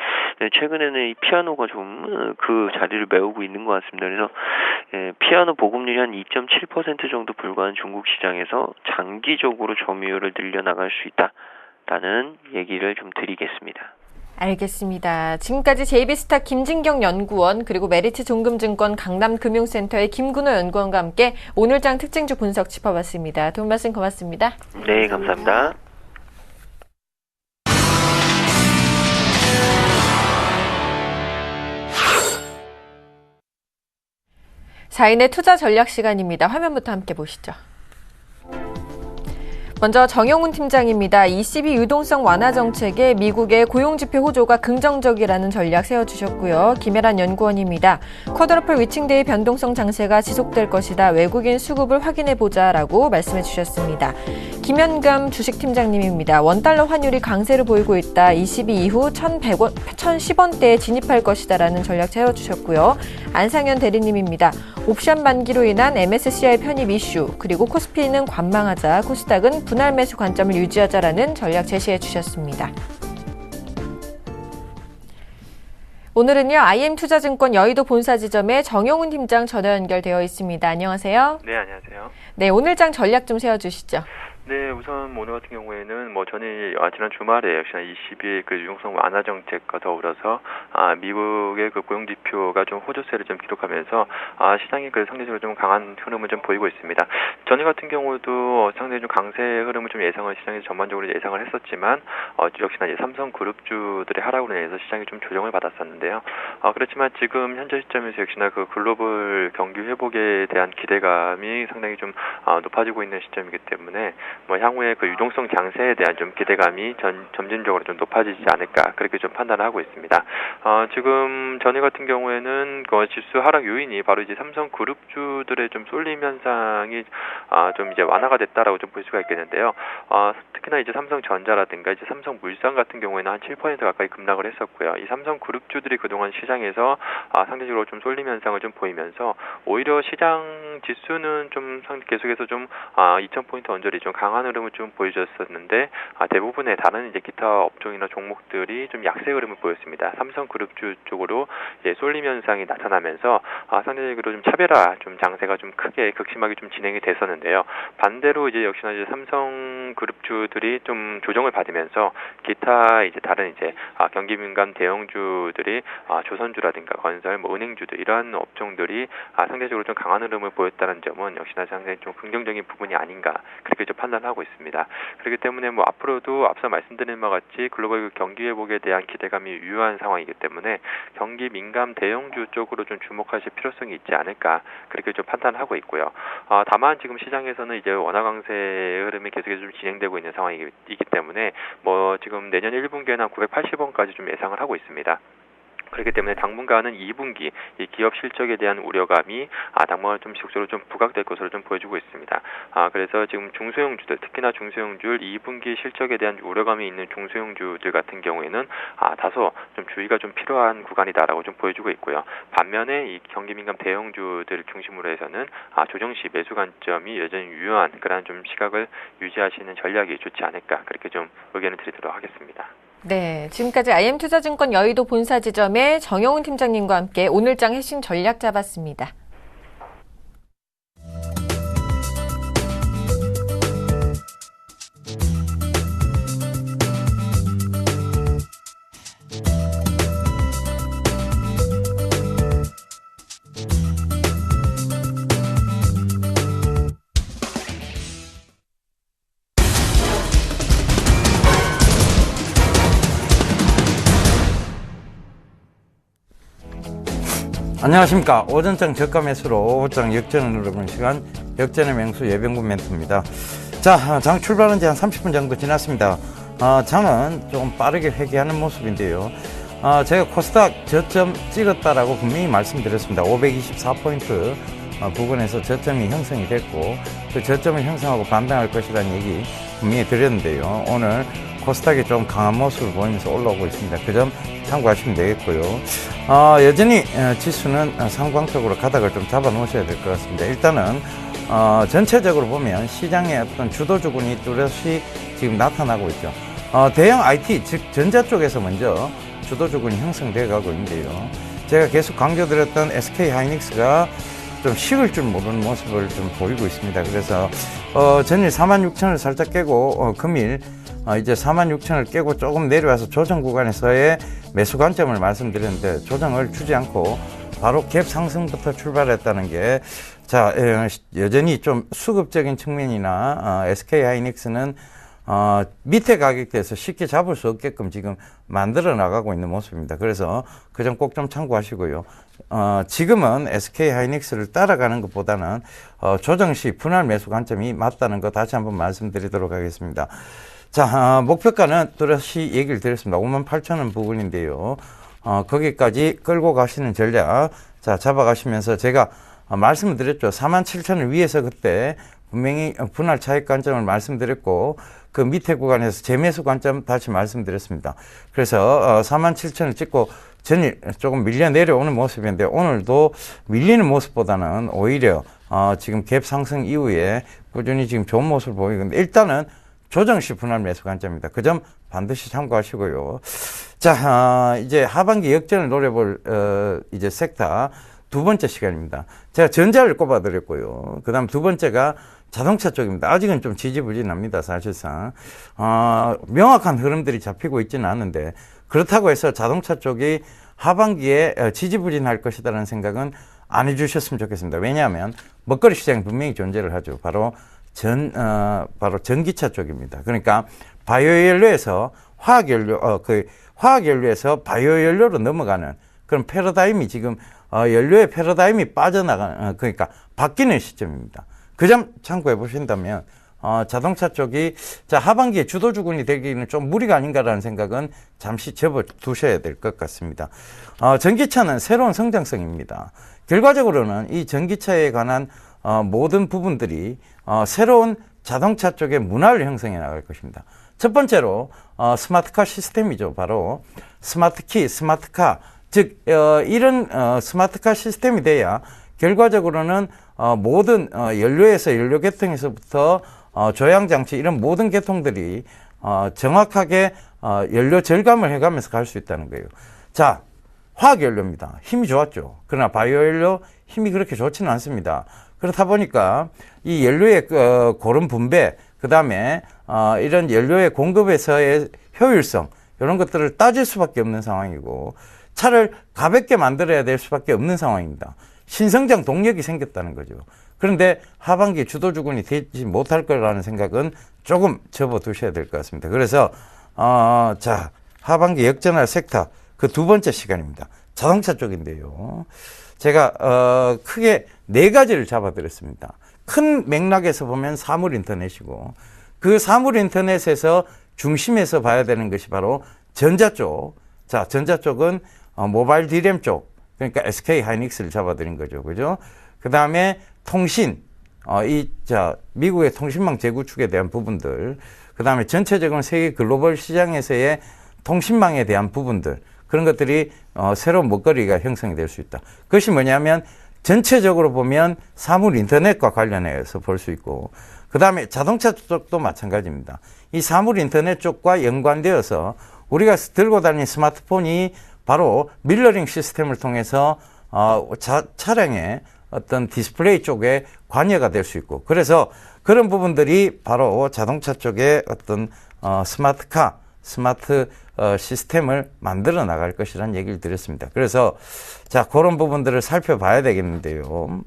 최근에는 이 피아노가 좀 그 자리를 메우고 있는 것 같습니다. 그래서 피아노 보급률이 한 2.7% 정도 불과한 중국 시장에서 장기적으로 점유율을 늘려나갈 수 있다라는 얘기를 좀 드리겠습니다. 알겠습니다. 지금까지 JB스타 김진경 연구원 그리고 메리츠 종금증권 강남금융센터의 김근호 연구원과 함께 오늘장 특징주 분석 짚어봤습니다. 도움 말씀 고맙습니다. 네, 감사합니다. 자인의 투자 전략 시간입니다. 화면부터 함께 보시죠. 먼저 정용훈 팀장입니다. ECB 유동성 완화 정책에 미국의 고용지표 호조가 긍정적이라는 전략 세워주셨고요. 김혜란 연구원입니다. 쿼드러플 위칭대의 변동성 장세가 지속될 것이다. 외국인 수급을 확인해보자라고 말씀해 주셨습니다. 김현감 주식팀장님입니다. 원달러 환율이 강세를 보이고 있다. ECB 이후 1,10원대에 진입할 것이다라는 전략 세워주셨고요. 안상현 대리님입니다. 옵션 만기로 인한 MSCI 편입 이슈 그리고 코스피는 관망하자 코스닥은 분할 매수 관점을 유지하자라는 전략 제시해 주셨습니다. 오늘은요. IM투자증권 여의도 본사 지점의 정용훈 팀장 전화 연결되어 있습니다. 안녕하세요. 네, 안녕하세요. 네, 오늘장 전략 좀 세워주시죠. 네, 우선 오늘 같은 경우에는 전일 지난 주말에 역시나 22일 그 유동성 완화 정책과 더불어서 미국의 그 고용 지표가 좀 호조세를 좀 기록하면서 시장이 그 상대적으로 좀 강한 흐름을 좀 보이고 있습니다. 전일 같은 경우도 상당히 좀 강세 흐름을 좀 시장에서 전반적으로 예상을 했었지만 역시나 이제 삼성그룹주들의 하락으로 인해서 시장이 좀 조정을 받았었는데요. 그렇지만 지금 현재 시점에서 역시나 그 글로벌 경기 회복에 대한 기대감이 상당히 좀 높아지고 있는 시점이기 때문에 향후에 그 유동성 강세에 대한 좀 기대감이 점진적으로 좀 높아지지 않을까 그렇게 좀 판단하고 있습니다. 지금 전일 같은 경우에는 그 지수 하락 요인이 바로 이제 삼성그룹주들의 좀 쏠림 현상이 좀 이제 완화가 됐다라고 좀 볼 수가 있겠는데요. 특히나 이제 삼성전자라든가 이제 삼성물산 같은 경우에는 한 7% 가까이 급락을 했었고요. 이 삼성그룹주들이 그동안 시장에서 상대적으로 좀 쏠림 현상을 좀 보이면서 오히려 시장 지수는 좀 계속해서 좀 2,000포인트 언저리 좀 강한 흐름을 좀 보여줬었는데 대부분의 다른 이제 기타 업종이나 종목들이 좀 약세 흐름을 보였습니다. 삼성그룹주 쪽으로 이제 쏠림 현상이 나타나면서 상대적으로 좀 차별화 좀 장세가 좀 크게 극심하게 좀 진행이 됐었는데요. 반대로 이제 역시나 이제 삼성그룹주들이 좀 조정을 받으면서 기타 이제 다른 이제 경기 민감 대형주들이 조선주라든가 건설, 은행주들 이러한 업종들이 상대적으로 좀 강한 흐름을 보였다는 점은 역시나 상당히 좀 긍정적인 부분이 아닌가 그렇게 좀 판단하고 있습니다. 그렇기 때문에 앞으로도 앞서 말씀드린 바와 같이 글로벌 경기 회복에 대한 기대감이 유효한 상황이기 때문에 경기 민감 대형주 쪽으로 좀 주목하실 필요성이 있지 않을까 그렇게 좀 판단하고 있고요. 다만 지금 시장에서는 이제 원화 강세 흐름이 계속해서 좀 진행되고 있는 상황이기 때문에 지금 내년 1분기에는 한 980원까지 좀 예상을 하고 있습니다. 그렇기 때문에 당분간은 2분기 이 기업 실적에 대한 우려감이 당분간 좀 지속적으로 좀 부각될 것으로 좀 보여주고 있습니다. 그래서 지금 중소형주들 특히나 중소형주들 2분기 실적에 대한 우려감이 있는 중소형주들 같은 경우에는 다소 좀 주의가 좀 필요한 구간이다라고 좀 보여주고 있고요. 반면에 이 경기 민감 대형주들 중심으로 해서는 조정 시 매수 관점이 여전히 유효한 그런 좀 시각을 유지하시는 전략이 좋지 않을까 그렇게 좀 의견을 드리도록 하겠습니다. 네, 지금까지 IM투자증권 여의도 본사 지점의 정영훈 팀장님과 함께 오늘장 핵심 전략 잡았습니다. 안녕하십니까. 오전장 저가 매수로 오후장 역전을 누르는 시간 역전의 맹수 예병군 멘트입니다. 자, 장 출발한 지 한 30분 정도 지났습니다. 장은 좀 빠르게 회귀하는 모습인데요. 제가 코스닥 저점 찍었다라고 분명히 말씀드렸습니다. 524포인트 부근에서 저점이 형성이 됐고 그 저점을 형성하고 반등할 것이라는 얘기 분명히 드렸는데요. 오늘 코스닥이 좀 강한 모습을 보이면서 올라오고 있습니다. 그 점 참고하시면 되겠고요. 여전히 지수는 상방적으로 가닥을 좀 잡아 놓으셔야 될 것 같습니다. 일단은 전체적으로 보면 시장의 어떤 주도주군이 뚜렷이 지금 나타나고 있죠. 대형 IT 즉 전자 쪽에서 먼저 주도주군이 형성되어 가고 있는데요. 제가 계속 강조드렸던 SK하이닉스가 좀 식을 줄 모르는 모습을 좀 보이고 있습니다. 그래서 전일 46,000을 살짝 깨고 금일 이제 46,000을 깨고 조금 내려와서 조정 구간에서의 매수 관점을 말씀드렸는데 조정을 주지 않고 바로 갭 상승부터 출발했다는 게 여전히 좀 수급적인 측면이나 SK하이닉스는 밑에 가격대에서 쉽게 잡을 수 없게끔 지금 만들어 나가고 있는 모습입니다. 그래서 그 점 꼭 좀 참고하시고요. 지금은 SK하이닉스를 따라가는 것보다는 조정 시 분할 매수 관점이 맞다는 거 다시 한번 말씀드리도록 하겠습니다. 자, 목표가는 또다시 얘기를 드렸습니다. 58,000원 부근인데요. 거기까지 끌고 가시는 전략, 자, 잡아가시면서 제가 말씀을 드렸죠. 47,000원 위에서 그때 분명히 분할 차익 관점을 말씀드렸고, 그 밑에 구간에서 재매수 관점 다시 말씀드렸습니다. 그래서 47,000을 찍고 전일 조금 밀려 내려오는 모습인데, 오늘도 밀리는 모습보다는 오히려 지금 갭 상승 이후에 꾸준히 지금 좋은 모습을 보이는데, 일단은 조정시 분할 매수 관점입니다. 그 점 반드시 참고하시고요. 자, 이제 하반기 역전을 노려볼 이제 섹터 두 번째 시간입니다. 제가 전자를 꼽아드렸고요. 그 다음 두 번째가 자동차 쪽입니다. 아직은 좀 지지부진합니다. 사실상 명확한 흐름들이 잡히고 있지는 않은데, 그렇다고 해서 자동차 쪽이 하반기에 지지부진할 것이라는 생각은 안 해주셨으면 좋겠습니다. 왜냐하면 먹거리 시장이 분명히 존재를 하죠. 바로 전기차 쪽입니다. 그러니까 바이오연료에서 화학연료에서 바이오연료로 넘어가는 그런 패러다임이 지금 연료의 패러다임이 빠져나가는, 그러니까 바뀌는 시점입니다. 그 점 참고해 보신다면 자동차 쪽이 하반기에 주도주군이 되기는 좀 무리가 아닌가라는 생각은 잠시 접어두셔야 될 것 같습니다. 전기차는 새로운 성장성입니다. 결과적으로는 이 전기차에 관한 모든 부분들이 새로운 자동차 쪽의 문화를 형성해 나갈 것입니다. 첫 번째로 스마트카 시스템이죠. 바로 스마트키, 스마트카, 즉 이런 스마트카 시스템이 돼야 결과적으로는 모든 연료에서 연료 계통에서부터 조향장치 이런 모든 계통들이 정확하게 연료 절감을 해가면서 갈 수 있다는 거예요. 자, 화학연료입니다. 힘이 좋았죠. 그러나 바이오연료 힘이 그렇게 좋지는 않습니다. 그렇다 보니까 이 연료의 고른 분배, 그 다음에 이런 연료의 공급에서의 효율성, 이런 것들을 따질 수밖에 없는 상황이고, 차를 가볍게 만들어야 될 수밖에 없는 상황입니다. 신성장 동력이 생겼다는 거죠. 그런데 하반기 주도주군이 되지 못할 거라는 생각은 조금 접어두셔야 될 것 같습니다. 그래서 자, 하반기 역전할 섹터 그 두 번째 시간입니다. 자동차 쪽인데요. 제가 크게 네 가지를 잡아드렸습니다. 큰 맥락에서 보면 사물인터넷이고, 그 사물인터넷에서 중심에서 봐야 되는 것이 바로 전자 쪽. 자, 전자 쪽은 모바일 디램 쪽, 그러니까 SK 하이닉스를 잡아드린 거죠. 그죠? 그 다음에 통신, 미국의 통신망 재구축에 대한 부분들, 그 다음에 전체적으로 세계 글로벌 시장에서의 통신망에 대한 부분들, 그런 것들이 새로운 먹거리가 형성이 될 수 있다. 그것이 뭐냐면 전체적으로 보면 사물 인터넷과 관련해서 볼 수 있고, 그 다음에 자동차 쪽도 마찬가지입니다. 이 사물 인터넷 쪽과 연관되어서 우리가 들고 다니는 스마트폰이 바로 밀러링 시스템을 통해서 차량의 어떤 디스플레이 쪽에 관여가 될 수 있고, 그래서 그런 부분들이 바로 자동차 쪽의 어떤 스마트카, 스마트 시스템을 만들어 나갈 것이라는 얘기를 드렸습니다. 그래서 자, 그런 부분들을 살펴봐야 되겠는데요.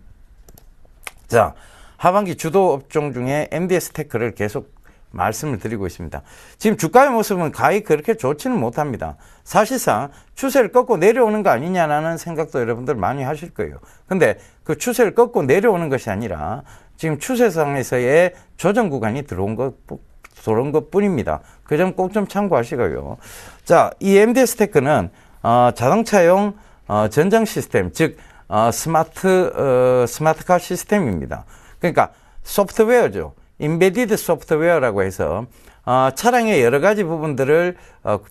자, 하반기 주도 업종 중에 MDS 테크를 계속 말씀을 드리고 있습니다. 지금 주가의 모습은 가히 그렇게 좋지는 못합니다. 사실상 추세를 꺾고 내려오는 거 아니냐라는 생각도 여러분들 많이 하실 거예요. 근데 그 추세를 꺾고 내려오는 것이 아니라 지금 추세상에서의 조정 구간이 들어온 것 뿐입니다. 그 점 꼭 좀 참고하시고요. 자, 이 MDS 테크는 자동차용 전장 시스템, 즉 스마트카 시스템입니다. 그러니까 소프트웨어죠. 인베디드 소프트웨어라고 해서 차량의 여러 가지 부분들을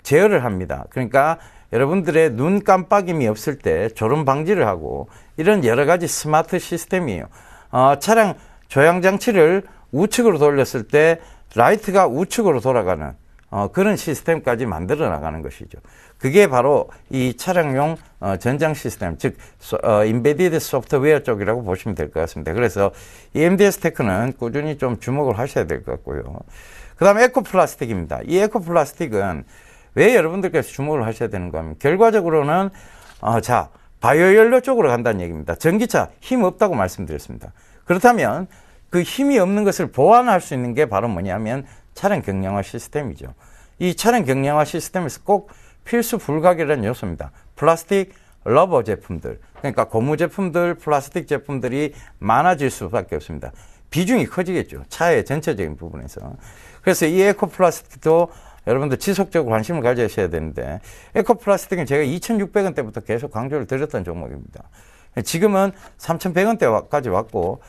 제어를 합니다. 그러니까 여러분들의 눈 깜빡임이 없을 때 졸음 방지를 하고, 이런 여러 가지 스마트 시스템이에요. 차량 조향장치를 우측으로 돌렸을 때 라이트가 우측으로 돌아가는 그런 시스템까지 만들어 나가는 것이죠. 그게 바로 이 차량용 전장 시스템, 즉 인베디드 소프트웨어 쪽이라고 보시면 될 것 같습니다. 그래서 이 MDS 테크는 꾸준히 좀 주목을 하셔야 될 것 같고요. 그 다음에 에코플라스틱입니다. 이 에코플라스틱은 왜 여러분들께서 주목을 하셔야 되는가 하면, 결과적으로는 자, 바이오연료 쪽으로 간다는 얘기입니다. 전기차 힘 없다고 말씀드렸습니다. 그렇다면 그 힘이 없는 것을 보완할 수 있는 게 바로 뭐냐면 차량 경량화 시스템이죠. 이 차량 경량화 시스템에서 꼭 필수 불가결한 요소입니다. 플라스틱, 러버 제품들, 그러니까 고무 제품들, 플라스틱 제품들이 많아질 수밖에 없습니다. 비중이 커지겠죠. 차의 전체적인 부분에서. 그래서 이 에코플라스틱도 여러분들 지속적으로 관심을 가져셔야 되는데, 에코플라스틱은 제가 2,600원대부터 계속 강조를 드렸던 종목입니다. 지금은 3,100원대까지 왔고,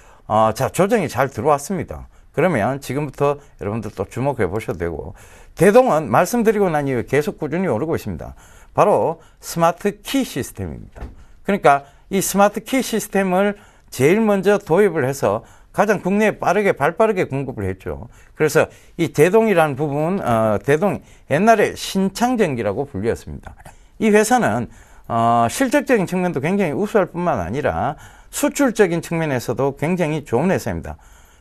자, 조정이 잘 들어왔습니다. 그러면 지금부터 여러분들 또 주목해 보셔도 되고, 대동은 말씀드리고 난 이후에 계속 꾸준히 오르고 있습니다. 바로 스마트 키 시스템입니다. 그러니까 이 스마트 키 시스템을 제일 먼저 도입을 해서 가장 국내에 발빠르게 공급을 했죠. 그래서 이 대동이라는 부분, 대동이 옛날에 신창전기라고 불렸습니다. 이 회사는 실적적인 측면도 굉장히 우수할 뿐만 아니라 수출적인 측면에서도 굉장히 좋은 회사입니다.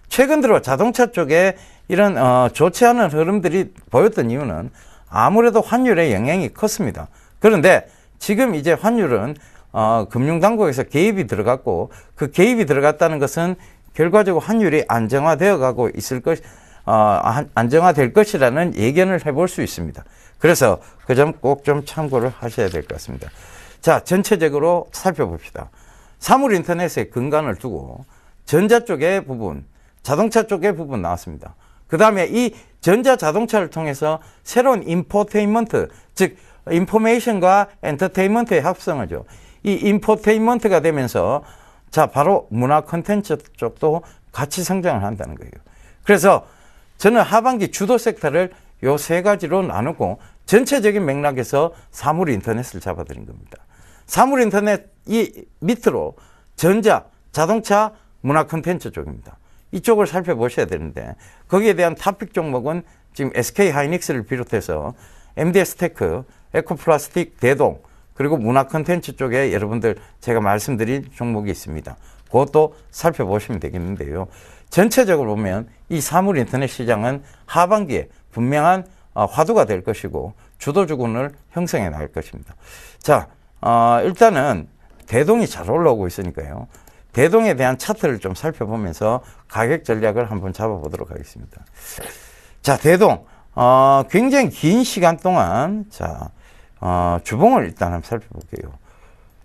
최근 들어 자동차 쪽에 이런 좋지 않은 흐름들이 보였던 이유는 아무래도 환율의 영향이 컸습니다. 그런데 지금 이제 환율은 금융당국에서 개입이 들어갔고, 그 개입이 들어갔다는 것은 결과적으로 환율이 안정화되어 가고 있을 안정화될 것이라는 예견을 해볼 수 있습니다. 그래서 그 점 꼭 좀 참고를 하셔야 될 것 같습니다. 자, 전체적으로 살펴봅시다. 사물 인터넷에 근간을 두고 전자 쪽의 부분, 자동차 쪽의 부분 나왔습니다. 그 다음에 이 전자 자동차를 통해서 새로운 인포테인먼트, 즉 인포메이션과 엔터테인먼트의 합성어죠. 이 인포테인먼트가 되면서 자, 바로 문화 콘텐츠 쪽도 같이 성장을 한다는 거예요. 그래서 저는 하반기 주도 섹터를 요 세 가지로 나누고 전체적인 맥락에서 사물 인터넷을 잡아드린 겁니다. 사물 인터넷 이 밑으로 전자, 자동차, 문화 콘텐츠 쪽입니다. 이쪽을 살펴보셔야 되는데 거기에 대한 탑픽 종목은 지금 SK 하이닉스를 비롯해서 MDS테크, 에코플라스틱, 대동, 그리고 문화 콘텐츠 쪽에 여러분들 제가 말씀드린 종목이 있습니다. 그것도 살펴보시면 되겠는데요. 전체적으로 보면 이 사물 인터넷 시장은 하반기에 분명한 화두가 될 것이고 주도주군을 형성해 나갈 것입니다. 자, 일단은 대동이 잘 올라오고 있으니까요. 대동에 대한 차트를 좀 살펴보면서 가격 전략을 한번 잡아보도록 하겠습니다. 자, 대동. 굉장히 긴 시간 동안, 자, 주봉을 일단 한번 살펴볼게요.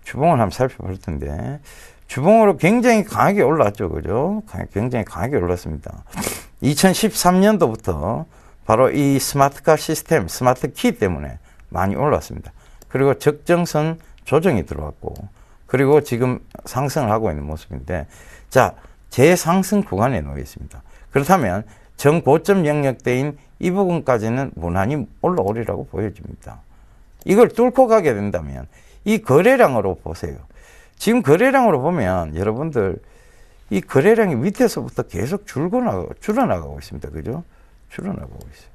주봉을 한번 살펴볼 텐데, 주봉으로 굉장히 강하게 올랐죠. 그죠? 굉장히 강하게 올랐습니다. 2013년도부터 바로 이 스마트카 시스템, 스마트 키 때문에 많이 올랐습니다. 그리고 적정선 조정이 들어왔고, 그리고 지금 상승을 하고 있는 모습인데, 자, 재상승 구간에 놓여 있습니다. 그렇다면 정고점 영역대인 이 부분까지는 무난히 올라오리라고 보여집니다. 이걸 뚫고 가게 된다면 이 거래량으로 보세요. 지금 거래량으로 보면 여러분들 이 거래량이 밑에서부터 계속 줄어나가고 있습니다. 그죠? 줄어나가고 있어요.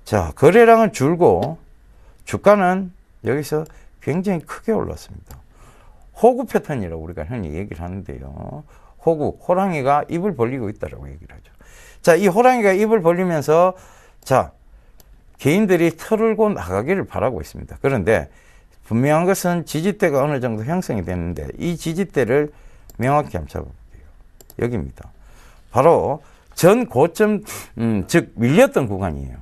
자, 거래량은 줄고 주가는 여기서 굉장히 크게 올랐습니다. 호구 패턴이라고 우리가 흔히 얘기를 하는데요. 호구, 호랑이가 입을 벌리고 있다라고 얘기를 하죠. 자, 이 호랑이가 입을 벌리면서 자, 개인들이 털고 나가기를 바라고 있습니다. 그런데 분명한 것은 지지대가 어느 정도 형성이 됐는데 이 지지대를 명확히 한번 잡아볼게요. 여기입니다. 바로 전 고점, 즉 밀렸던 구간이에요.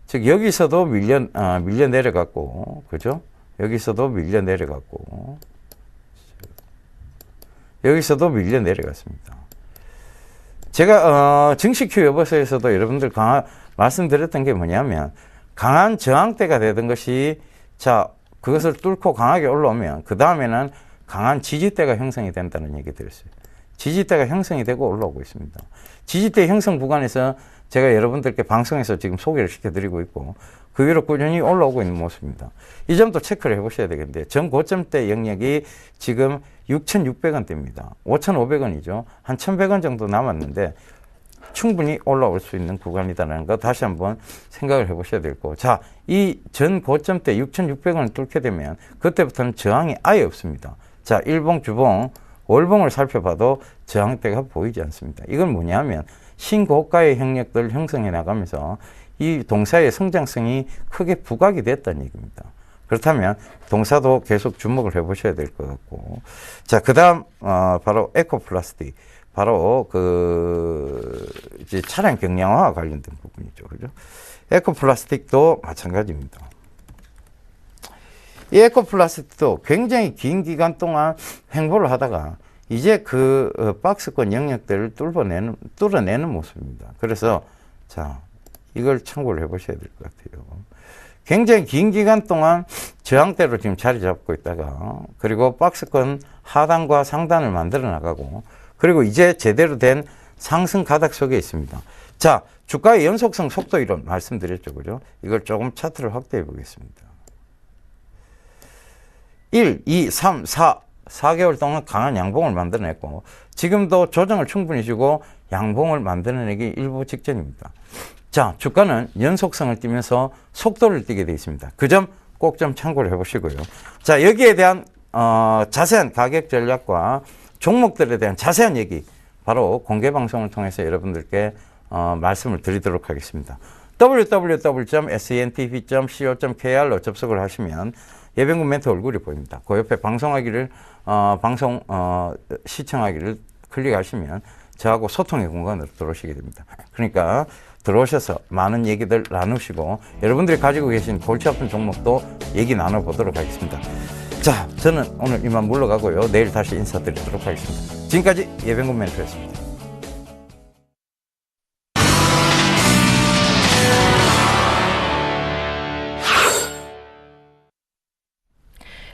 즉 여기서도 밀려 내려갔고, 그죠? 여기서도 밀려 내려갔고, 여기서도 밀려 내려갔습니다. 제가 증시 큐 여보세에서도 여러분들 말씀드렸던 게 뭐냐면 강한 저항대가 되던 것이 자 그것을 뚫고 강하게 올라오면 그 다음에는 강한 지지대가 형성이 된다는 얘기 드렸어요. 지지대가 형성이 되고 올라오고 있습니다. 지지대 형성 구간에서 제가 여러분들께 방송에서 지금 소개를 시켜드리고 있고 그 위로 꾸준히 올라오고 있는 모습입니다. 이 점도 체크를 해보셔야 되겠는데 전고점대 영역이 지금 6,600원대입니다. 5,500원이죠. 한 1,100원 정도 남았는데 충분히 올라올 수 있는 구간이다라는 거 다시 한번 생각을 해보셔야 될 거고, 자, 이 전 고점대 6,600원을 뚫게 되면 그때부터는 저항이 아예 없습니다. 자, 일봉, 주봉, 월봉을 살펴봐도 저항대가 보이지 않습니다. 이건 뭐냐면 신고가의 형력들을 형성해 나가면서 이 동사의 성장성이 크게 부각이 됐다는 얘기입니다. 그렇다면 동사도 계속 주목을 해보셔야 될 것 같고, 자, 그 다음 바로 에코플라스틱, 바로 이제 차량 경량화와 관련된 부분이죠, 그죠? 에코플라스틱도 마찬가지입니다. 이 에코플라스틱도 굉장히 긴 기간 동안 횡보를 하다가 이제 박스권 영역들을 뚫어내는 모습입니다. 그래서 자, 이걸 참고를 해보셔야 될 것 같아요. 굉장히 긴 기간 동안 저항대로 지금 자리 잡고 있다가 그리고 박스권 하단과 상단을 만들어 나가고 그리고 이제 제대로 된 상승 가닥 속에 있습니다. 자, 주가의 연속성 속도 이론 말씀드렸죠, 그죠? 이걸 조금 차트를 확대해 보겠습니다. 1, 2, 3, 4개월 동안 강한 양봉을 만들어냈고 지금도 조정을 충분히 주고 양봉을 만들어내기 일부 직전입니다. 자, 주가는 연속성을 띠면서 속도를 띠게 되어 있습니다. 그 점 꼭 좀 참고를 해보시고요. 자, 여기에 대한 자세한 가격 전략과 종목들에 대한 자세한 얘기 바로 공개 방송을 통해서 여러분들께 말씀을 드리도록 하겠습니다. www.sentp.co.kr로 접속을 하시면 예병군 멘토 얼굴이 보입니다. 그 옆에 방송하기를 시청하기를 클릭하시면 저하고 소통의 공간으로 들어오시게 됩니다. 그러니까 들어오셔서 많은 얘기들 나누시고 여러분들이 가지고 계신 골치 아픈 종목도 얘기 나눠보도록 하겠습니다. 자, 저는 오늘 이만 물러가고요. 내일 다시 인사드리도록 하겠습니다. 지금까지 예병군 멘토였습니다.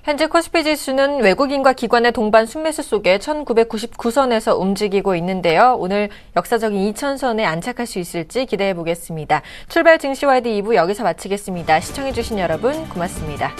현재 코스피 지수는 외국인과 기관의 동반 순매수 속에 1999선에서 움직이고 있는데요. 오늘 역사적인 2000선에 안착할 수 있을지 기대해 보겠습니다. 출발 증시와이드 2부 여기서 마치겠습니다. 시청해주신 여러분 고맙습니다.